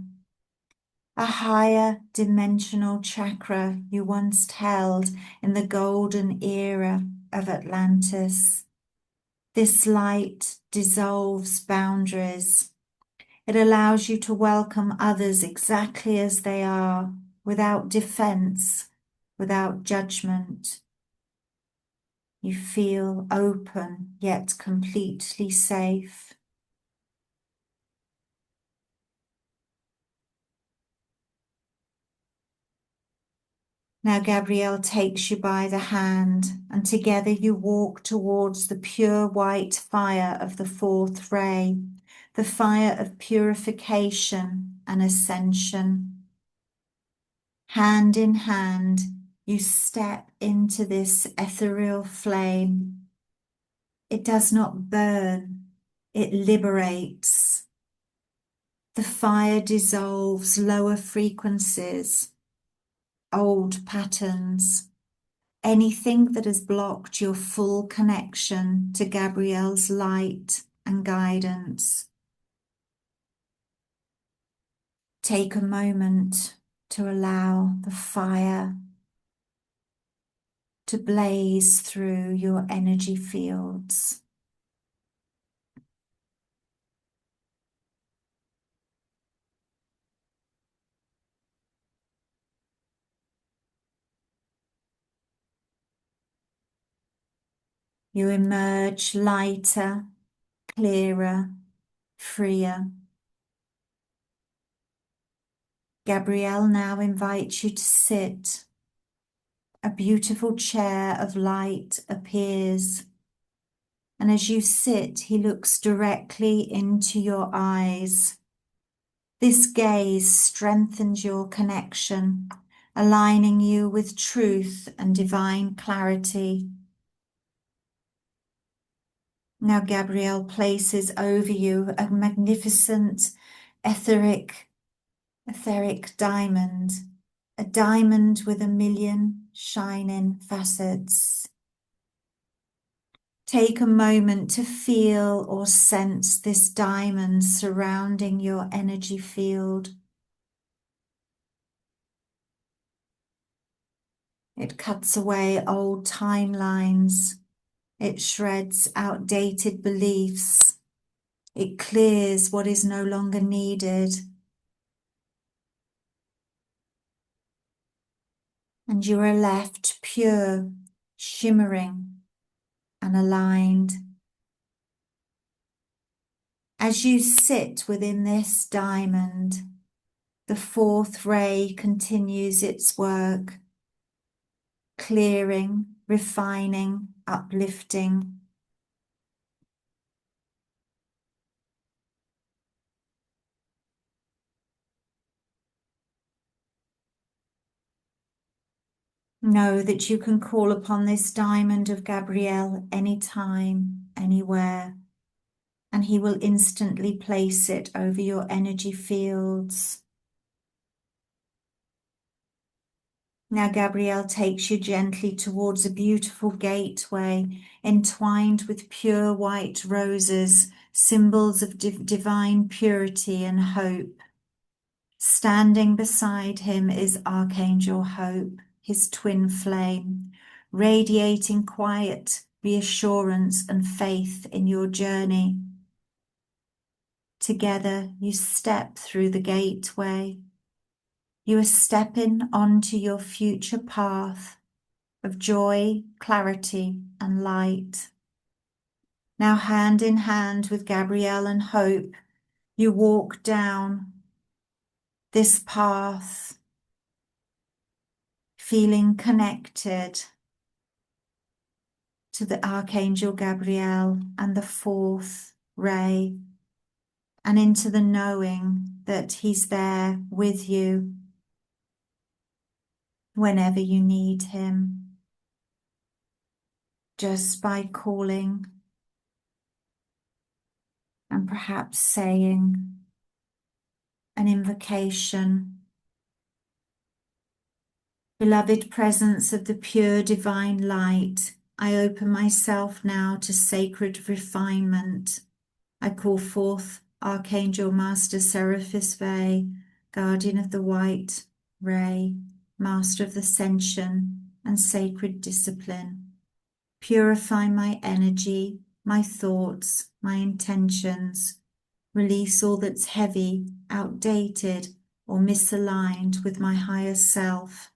a higher dimensional chakra you once held in the golden era of Atlantis. This light dissolves boundaries. It allows you to welcome others exactly as they are, without defense, without judgment. You feel open, yet completely safe. Now Gabrielle takes you by the hand, and together you walk towards the pure white fire of the fourth ray, the fire of purification and ascension. Hand in hand, you step into this ethereal flame. It does not burn, it liberates. The fire dissolves lower frequencies, old patterns, anything that has blocked your full connection to Gabrielle's light and guidance. Take a moment to allow the fire to blaze through your energy fields. You emerge lighter, clearer, freer. Gabrielle now invites you to sit. A beautiful chair of light appears, and as you sit, he looks directly into your eyes. This gaze strengthens your connection, aligning you with truth and divine clarity. Now Gabrielle places over you a magnificent etheric diamond, a diamond with 1,000,000 shining facets. Take a moment to feel or sense this diamond surrounding your energy field. It cuts away old timelines. It shreds outdated beliefs. It clears what is no longer needed. and you are left pure, shimmering, and aligned. As you sit within this diamond, the fourth ray continues its work, clearing, refining, uplifting. Know that you can call upon this diamond of Gabriel anytime, anywhere, and he will instantly place it over your energy fields. Now Gabriel takes you gently towards a beautiful gateway entwined with pure white roses, symbols of divine purity and hope. Standing beside him is Archangel Hope, his twin flame, radiating quiet, reassurance and faith in your journey. Together you step through the gateway. You are stepping onto your future path of joy, clarity, and light. Now, hand in hand with Gabrielle and Hope, you walk down this path, feeling connected to the Archangel Gabriel and the fourth ray, and into the knowing that he's there with you whenever you need him, just by calling and perhaps saying an invocation. Beloved presence of the pure divine light, I open myself now to sacred refinement. I call forth Archangel Master Serapis, guardian of the white ray, master of ascension and sacred discipline. Purify my energy, my thoughts, my intentions. Release all that's heavy, outdated, or misaligned with my higher self.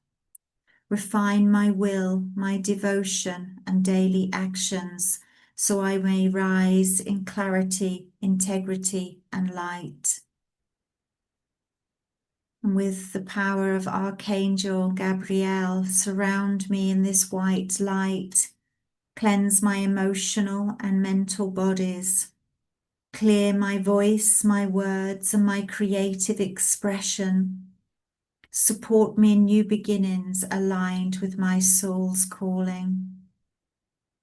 Refine my will, my devotion, and daily actions, so I may rise in clarity, integrity, and light. And with the power of Archangel Gabriel, surround me in this white light. Cleanse my emotional and mental bodies. Clear my voice, my words, and my creative expression. Support me in new beginnings aligned with my soul's calling.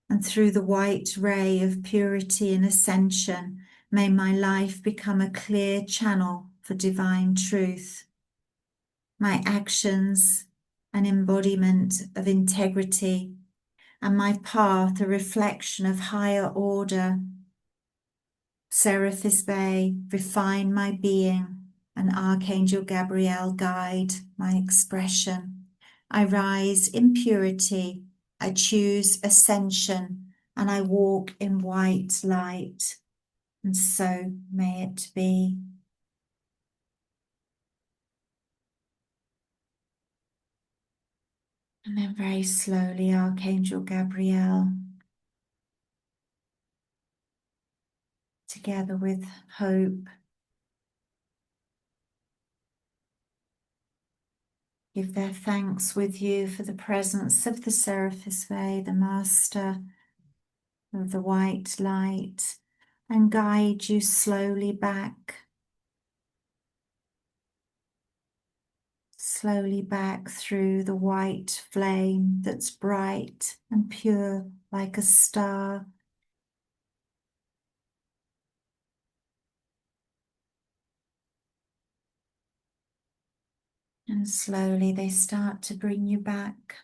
And through the white ray of purity and ascension, may my life become a clear channel for divine truth. My actions an embodiment of integrity, and my path a reflection of higher order. Serapis Bey, refine my being, and Archangel Gabriel guide my expression. I rise in purity, I choose ascension, and I walk in white light. And so may it be. And then very slowly, Archangel Gabriel, together with Hope, give their thanks with you for the presence of the Serapis Bey, the Master of the white light, and guide you slowly back through the white flame that's bright and pure like a star. And slowly they start to bring you back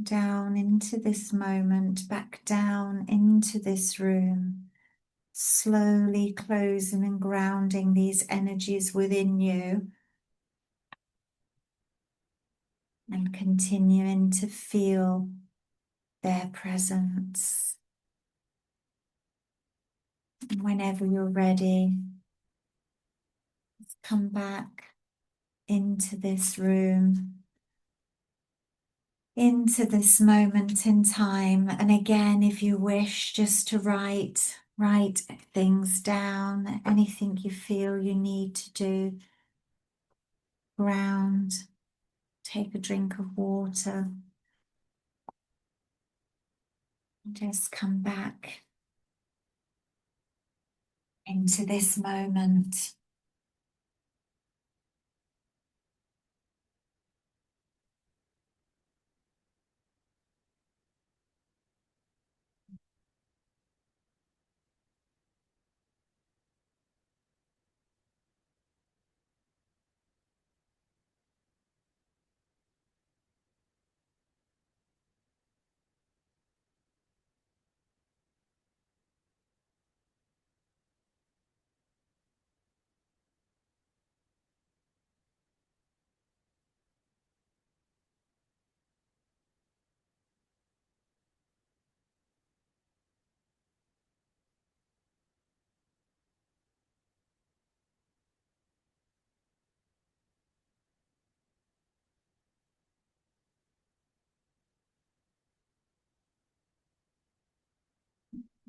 down into this moment, back down into this room, slowly closing and grounding these energies within you, and continuing to feel their presence. And whenever you're ready, come back into this room into this moment in time. And again, if you wish, just to write things down, anything you feel you need to do. Ground, take a drink of water, and just come back into this moment.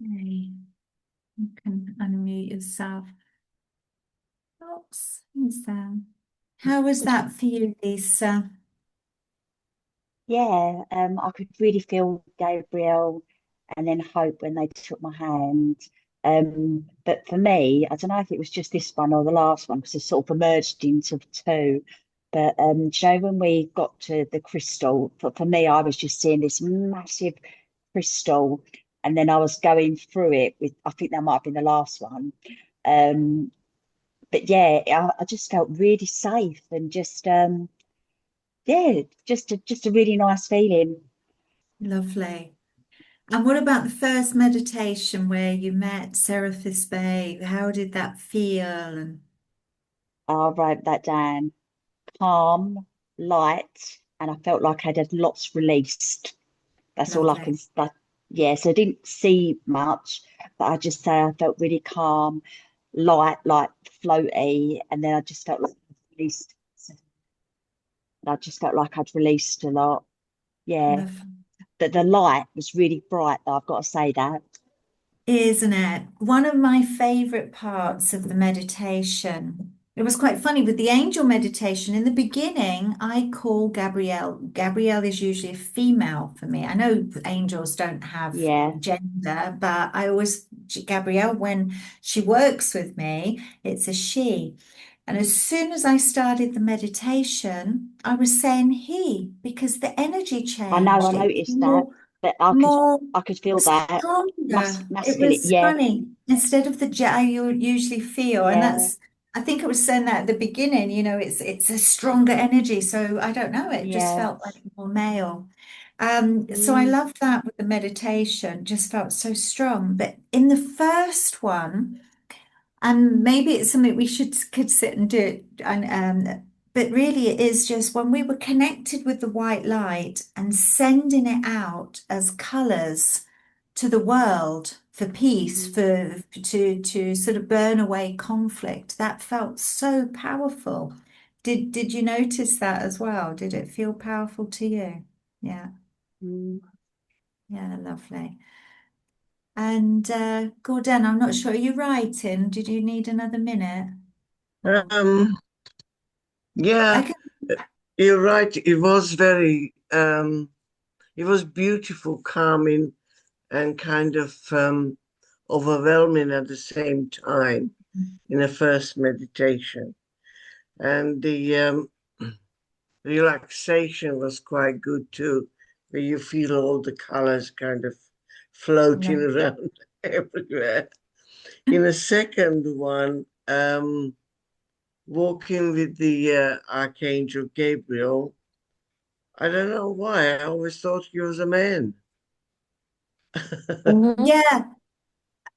Okay. You can unmute yourself. Oops, Sam. How was that for you, Lisa? Yeah, I could really feel Gabriel and then Hope when they took my hand. But for me, I don't know if it was just this one or the last one because it sort of emerged into two. But do you know, when we got to the crystal, for me, I was just seeing this massive crystal, and then I was going through it with, I think that might have been the last one. Um, but yeah, I just felt really safe and just yeah, just a really nice feeling. Lovely. And what about the first meditation where you met Serapis Bay? How did that feel? And I wrote that down. Calm, light, and I felt like I'd had lots released. That's all I lovely, can. Yeah. So I didn't see much, but I just say I felt really calm, light, like floaty, and then I just felt like I'd released. I just felt like I'd released a lot. Yeah. lovely. But the light was really bright, though. I've got to say that. Isn't it? One of my favorite parts of the meditation. It was quite funny with the angel meditation. In the beginning, I call Gabrielle. Gabrielle is usually a female for me. I know angels don't have Yeah. gender, but I always, Gabrielle, when she works with me, it's a she. And as soon as I started the meditation, I was saying he because the energy I know. I changed. It was noticed that, but more I could feel that stronger. It masculine. was Yeah. funny. Instead of the jet you usually feel, and Yeah. that's I think I was saying that at the beginning, it's a stronger energy. So I don't know, it just Yeah. felt like more male. So I Mm, loved that with the meditation, just felt so strong. But in the first one, and maybe it's something we should could sit and do it. And but really it is just when we were connected with the white light and sending it out as colors to the world for peace, mm, to sort of burn away conflict. That felt so powerful. Did you notice that as well? Did it feel powerful to you? Yeah, mm. yeah, lovely. And Gordon, I'm not sure. Are you writing? Did you need another minute? Or Um, I yeah, can, you're right. It was beautiful, calming, and kind of overwhelming at the same time in the first meditation. And the relaxation was quite good too, where you feel all the colors kind of floating love, around everywhere. In the second one, walking with the Archangel Gabriel. I don't know why. I always thought he was a man. yeah.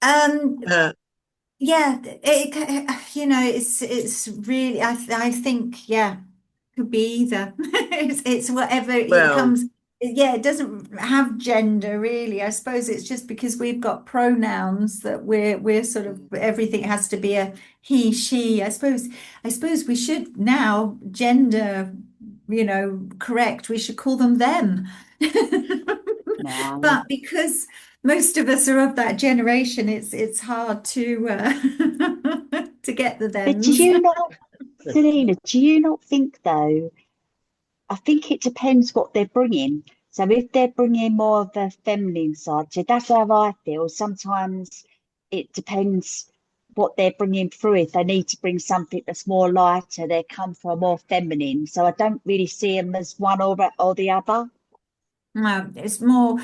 Um, Uh, yeah, it's really I think could be either. It's whatever it well, comes. Yeah, it doesn't have gender really. I suppose it's just because we've got pronouns that we're sort of everything has to be a he, she. I suppose we should now gender. correct. We should call them them. No. But because most of us are of that generation, it's hard to to get the But do thems. you not, Selena, do you not think though, I think it depends what they're bringing. So if they're bringing more of a feminine side, so that's how I feel. Sometimes it depends what they're bringing through. If they need to bring something that's more lighter, they come from more feminine. So I don't really see them as one or the other. No, it's more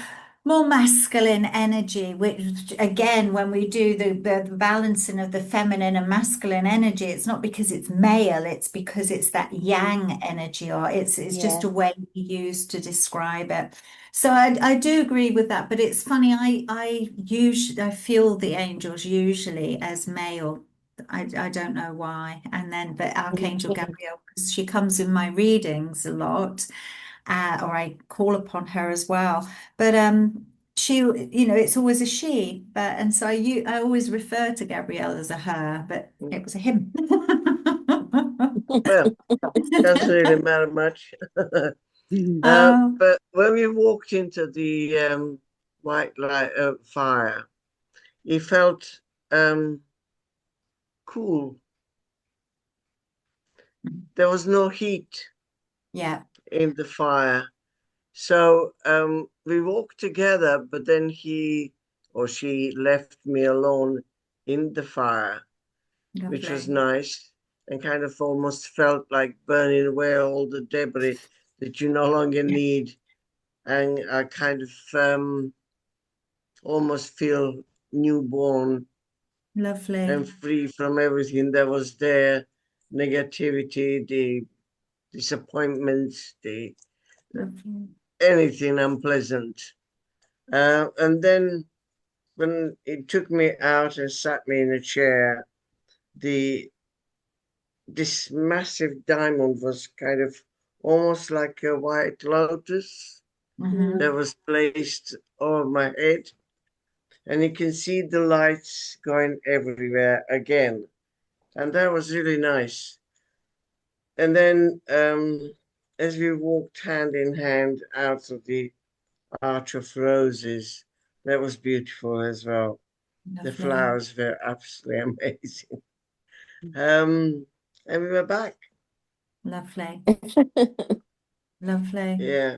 masculine energy, which again, when we do the balancing of the feminine and masculine energy, it's not because it's male, it's because it's that yang energy, or it's just Yeah. a way we use to describe it. So I do agree with that, but it's funny, I feel the angels usually as male. I don't know why. And then but Archangel Gabrielle, because she comes in my readings a lot, or I call upon her as well. But she, it's always a she, but and so I always refer to Gabrielle as a her, but it was a him. Well, doesn't really matter much. Oh, But when we walked into the white light fire, it felt cool. There was no heat yeah, in the fire. So we walked together, but then he or she left me alone in the fire, which was lovely, nice and kind of almost felt like burning away all the debris that you no longer yeah, need. And I kind of almost feel newborn lovely, and free from everything that was there, negativity, the disappointments, the lovely, anything unpleasant. And then when it took me out and sat me in a chair, the this massive diamond was kind of almost like a white lotus hmm, that was placed over my head, and you can see the lights going everywhere again, and that was really nice. And then as we walked hand in hand out of the Arch of Roses, that was beautiful as well. The lovely, flowers were absolutely amazing. Um, and we were back. lovely, lovely. Yeah,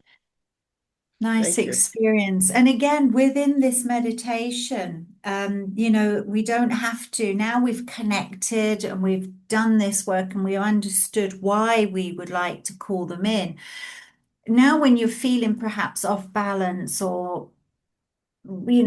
Nice thank you. experience. And again, within this meditation, we don't have to, now we've connected and we've done this work and we understood why we would like to call them in. Now, when you're feeling perhaps off balance, or we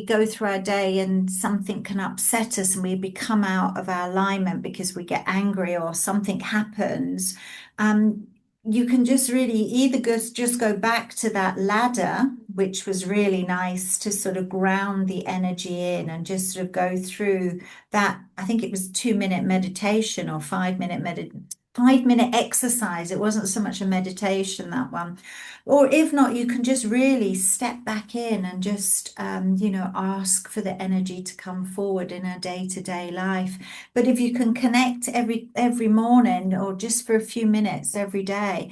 go through our day and something can upset us and we become out of our alignment because we get angry or something happens. um you can just really either just go back to that ladder, which was really nice to sort of ground the energy in and just sort of go through that. I think it was 2 minute meditation or 5 minute exercise. It wasn't so much a meditation, that one. Or if not, you can just really step back in and just, ask for the energy to come forward in a day-to-day life. But if you can connect every morning or just for a few minutes every day,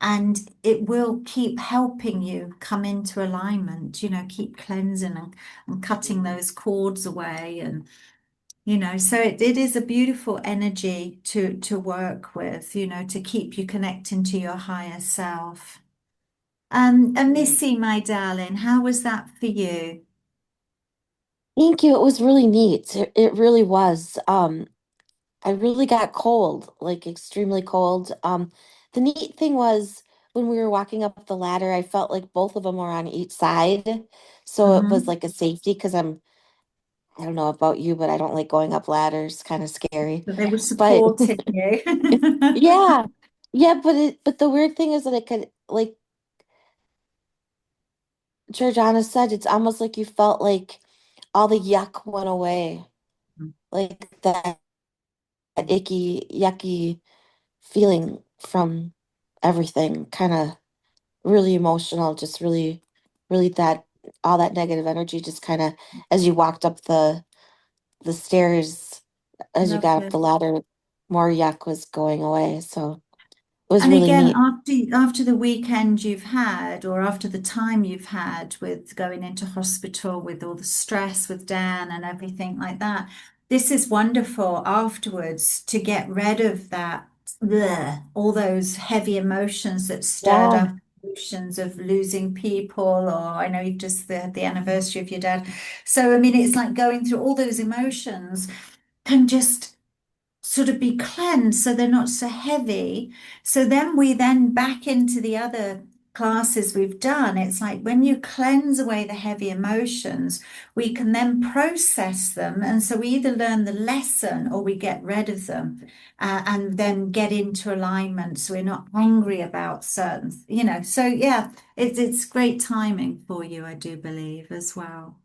and it will keep helping you come into alignment, keep cleansing and cutting those cords away. And, so it is a beautiful energy to work with, to keep you connecting to your higher self. And Mm. Missy, my darling, how was that for you? Thank you. It was really neat. It really was. I really got cold, like extremely cold. The neat thing was when we were walking up the ladder, I felt like both of them were on each side. So it was Hmm. like a safety because I don't know about you, but I don't like going up ladders, kind of scary. That they were But supporting you. yeah, yeah, but the weird thing is that it could, like Georgiana said, it's almost like you felt like all the yuck went away. Like that icky, yucky feeling from everything, kind of really emotional, just really, really that all that negative energy just kind of as you walked up the stairs, as you got up Lovely. the ladder, more yuck was going away. So it was And really again, neat. after the weekend you've had, or after the time you've had with going into hospital with all the stress with Dan and everything like that, this is wonderful afterwards to get rid of that, all those heavy emotions that stirred Yeah. up, emotions of losing people, or I know you've just the anniversary of your dad. So I mean, it's like going through all those emotions can just sort of be cleansed so they're not so heavy. So then we then back into the other classes we've done. It's like when you cleanse away the heavy emotions, we can then process them. And so we either learn the lesson or we get rid of them and then get into alignment. So we're not angry about certain, So yeah, it's great timing for you, I do believe as well.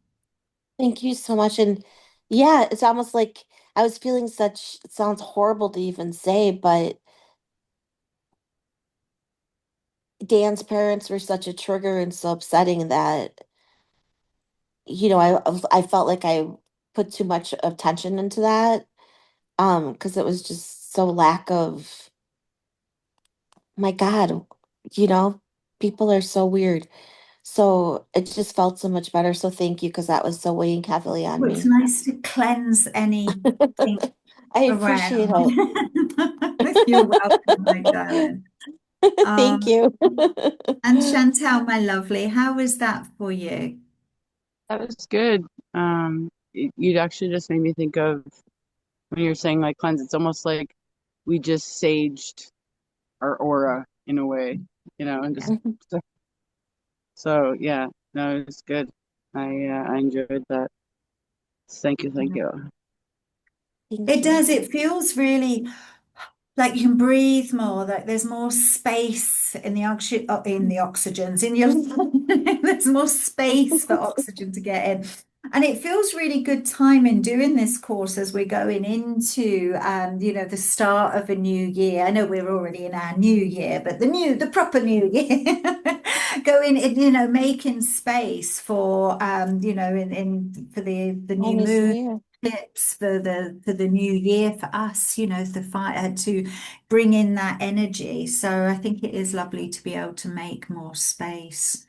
Thank you so much. And yeah, it's almost like I was feeling such, it sounds horrible to even say, but Dan's parents were such a trigger and so upsetting that, I felt like I put too much attention into that. Because it was just so lack of, my God, you know, people are so weird. So it just felt so much better. So thank you, because that was so weighing heavily on Well, it's me. nice to cleanse anything I appreciate around. it. You're welcome, my darling. Thank Um, you. and Chantal, my lovely, how was that for you? That was good. You'd actually just made me think of when you're saying like cleanse, it's almost like we just saged our aura in a way, and just so yeah, no, it's good. I enjoyed that. Thank you. Thank It you. does. It feels really like you can breathe more, like there's more space in the oxygen, in the oxygens in your there's more space for oxygen to get in. And it feels really good time in doing this course as we're going into the start of a new year. I know we're already in our new year, but the proper new year. Going in, making space for in for the new Chinese New moon Year. tips for the new year for us, the fire to bring in that energy. So I think it is lovely to be able to make more space.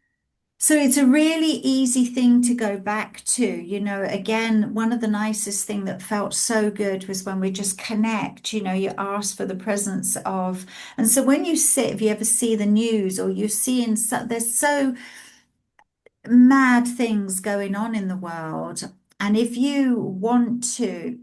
So it's a really easy thing to go back to. Again, one of the nicest thing that felt so good was when we just connect, you ask for the presence of, and so when you sit, if you ever see the news or you're seeing, there's so mad things going on in the world. And if you want to,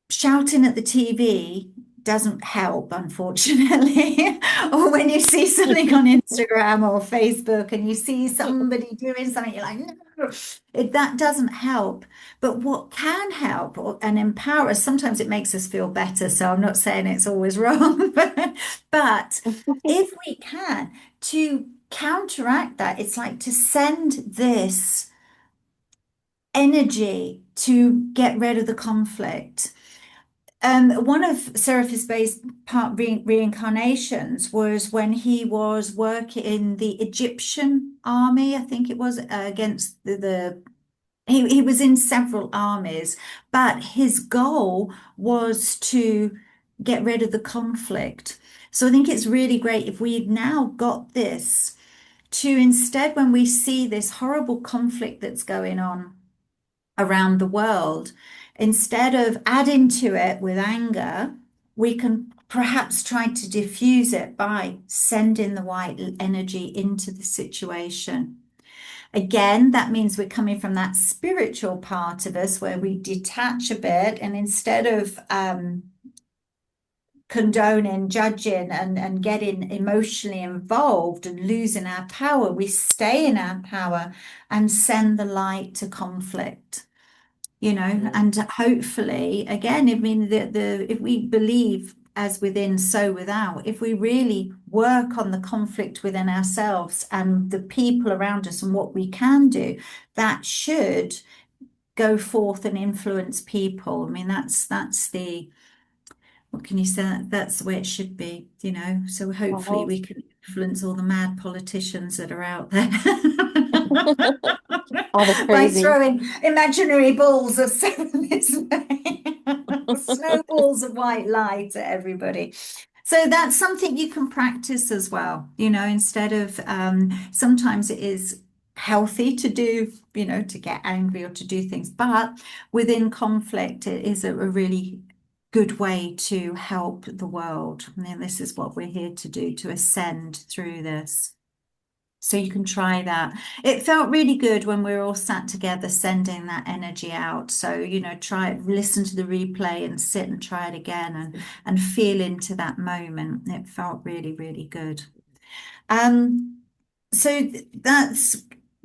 shouting at the TV doesn't help, unfortunately. Or when you see something on Instagram or Facebook and you see somebody doing something, you're like, no, that doesn't help. But what can help and empower us, sometimes it makes us feel better. So I'm not saying it's always wrong, but if we can, to counteract that, it's like to send this energy to get rid of the conflict. One of Serapis Bey's part reincarnations was when he was working in the Egyptian army, I think it was, against he was in several armies, but his goal was to get rid of the conflict. So I think it's really great if we've now got this to instead, when we see this horrible conflict that's going on around the world, instead of adding to it with anger, we can perhaps try to diffuse it by sending the white energy into the situation. Again, that means we're coming from that spiritual part of us where we detach a bit, and instead of condoning, judging, and getting emotionally involved and losing our power, we stay in our power and send the light to conflict. And hopefully, again, I mean, if we believe as within, so without, if we really work on the conflict within ourselves and the people around us and what we can do, that should go forth and influence people. I mean, that's the, what can you say? That's the way it should be, So hopefully Wow. we can influence all the mad politicians that are out there. All the By crazy. throwing imaginary balls of snowballs of white light at everybody. So that's something you can practice as well, instead of sometimes it is healthy to do, to get angry or to do things, but within conflict, it is a really good way to help the world. And this is what we're here to do, to ascend through this. So you can try that. It felt really good when we were all sat together sending that energy out. So, listen to the replay and sit and try it again and feel into that moment. It felt really, really good. So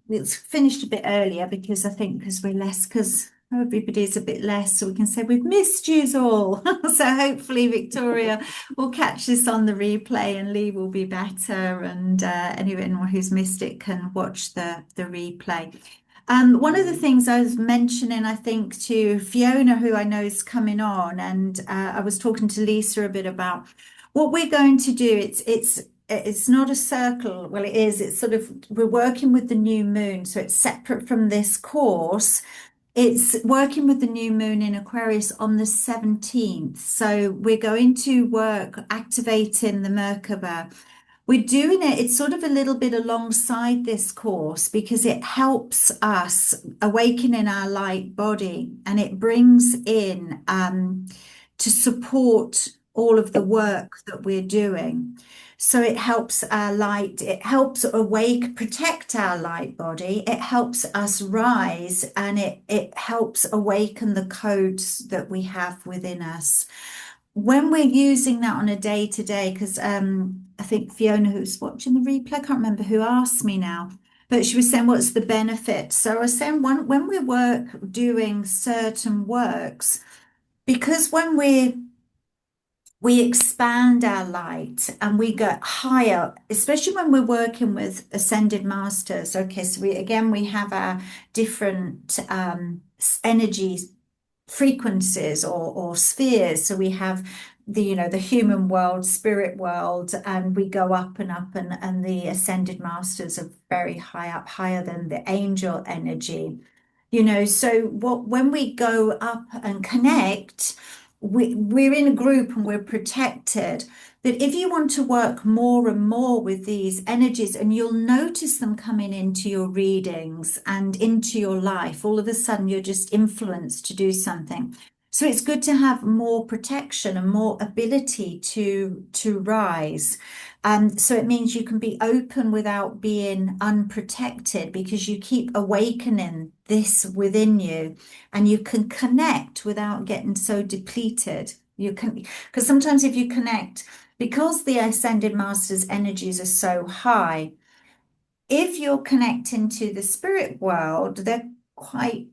it's finished a bit earlier because I think because everybody's a bit less, so we can say we've missed yous all. So hopefully Victoria will catch this on the replay and Lee will be better, and anyone who's missed it can watch the replay. One of the things I was mentioning, I think, to Fiona, who I know is coming on, and I was talking to Lisa a bit about what we're going to do. It's not a circle. Well, it is. It's sort of, we're working with the new moon, so it's separate from this course. It's working with the new moon in Aquarius on the 17th. So we're going to work activating the Merkaba. We're doing it, it's sort of a little bit alongside this course because it helps us awaken in our light body, and it brings in to support all of the work that we're doing. So it helps our light, it helps protect our light body, it helps us rise, and it helps awaken the codes that we have within us. When we're using that on a day-to-day, because I think Fiona, who's watching the replay, I can't remember who asked me now, but she was saying, what's the benefit? So I was saying, when we doing certain works, because when we expand our light and we get higher, especially when we're working with ascended masters. Okay, so we have our different energy frequencies or spheres. So we have the human world, spirit world, and we go up and up, and the ascended masters are very high up, higher than the angel energy. So when we go up and connect, we're in a group and we're protected. That if you want to work more and more with these energies, and you'll notice them coming into your readings and into your life, all of a sudden you're just influenced to do something. So it's good to have more protection and more ability to rise. So it means you can be open without being unprotected, because you keep awakening this within you, and you can connect without getting so depleted. You can, because sometimes if you connect, because the ascended masters' energies are so high, if you're connecting to the spirit world, they're quite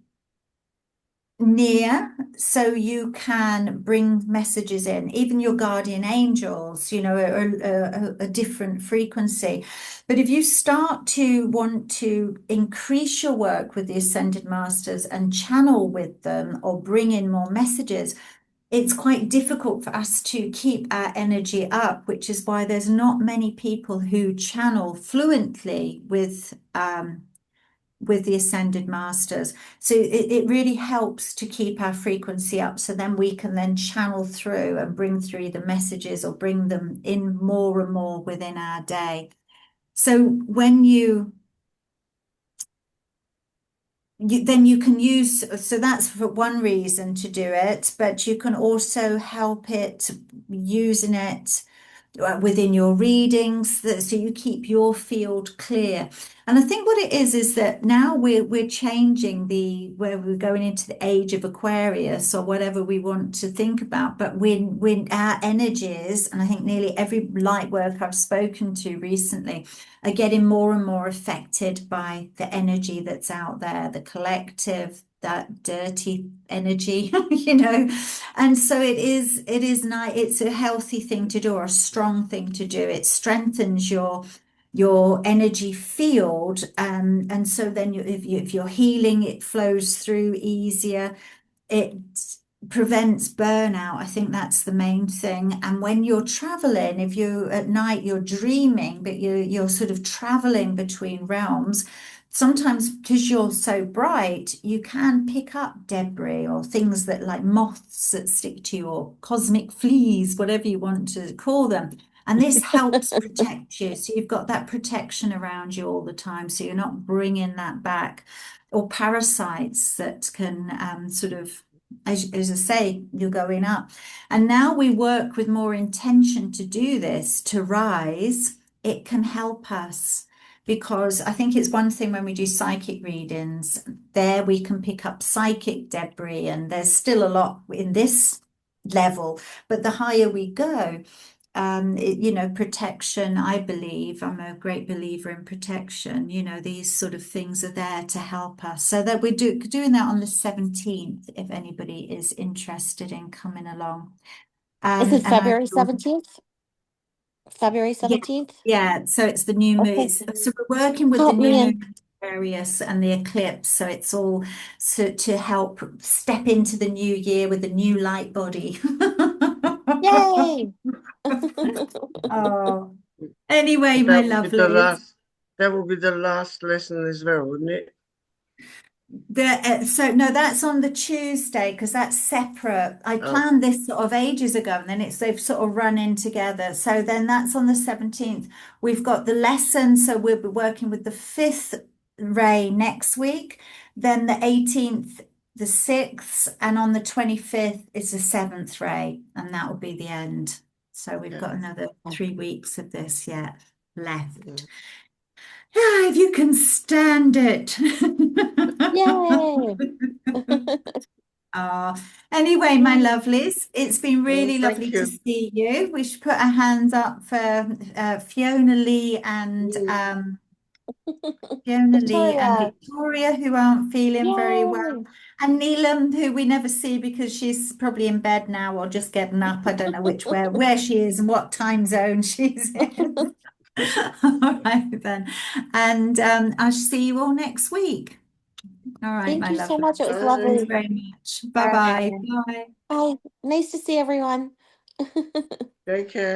near, so you can bring messages in. Even your guardian angels, are a different frequency. But if you start to want to increase your work with the ascended masters and channel with them or bring in more messages, it's quite difficult for us to keep our energy up, which is why there's not many people who channel fluently with the ascended masters. So it really helps to keep our frequency up, so then we can then channel through and bring through the messages or bring them in more and more within our day. So when then you can use, so that's for one reason to do it, but you can also help it using it within your readings, so you keep your field clear. And I think what it is that now we're changing where we're going into the age of Aquarius or whatever we want to think about, but when our energies, and I think nearly every light work I've spoken to recently, are getting more and more affected by the energy that's out there, the collective, that dirty energy, and so it is nice. It's a healthy thing to do, or a strong thing to do. It strengthens your energy field, and so then if you're healing, it flows through easier. It prevents burnout. I think that's the main thing. And when you're traveling, if you at night you're dreaming, but you're sort of traveling between realms, sometimes because you're so bright, you can pick up debris or things that like moths that stick to you or cosmic fleas, whatever you want to call them. And this helps protect you. So you've got that protection around you all the time. So you're not bringing that back, or parasites that can sort of, as I say, you're going up. And now we work with more intention to do this, to rise. It can help us, because I think it's one thing when we do psychic readings, there we can pick up psychic debris, and there's still a lot in this level, but the higher we go, protection, I believe, I'm a great believer in protection. These sort of things are there to help us. So that we're doing that on the 17th, if anybody is interested in coming along. Is it And I February 17th? February 17th? Yeah, so it's the new moon. Okay. So we're working with the Count new me moon in. Aquarius and the eclipse. So it's all to help step into the new year with a new light body. Yay! Oh, anyway, my That would be the lovelies. last. That would be the last lesson as well, wouldn't it? So no, that's on the Tuesday, because that's separate. I Oh, planned this sort of ages ago, and then they've sort of run in together. So then that's on the 17th. We've got the lesson, so we'll be working with the fifth ray next week, then the 18th, the 6th, and on the 25th is the seventh ray, and that will be the end. So we've got another 3 weeks of this yet left. yeah. Yeah, if you can stand it. Yay! Anyway, my Yay. lovelies, it's been really Thank lovely to you. see you. We should put our hands up for Fiona Lee and Victoria. Victoria, who aren't feeling very well, Yay! and Neelam, who we never see because she's probably in bed now or just getting up. I don't know where she is and what time zone she's in. All right then, and I shall see you all next week. All right, Thank my you so lovely. much. It was Bye. Thanks lovely. very much. Bye. Bye-bye. Bye. Bye. Nice to see everyone. Take care.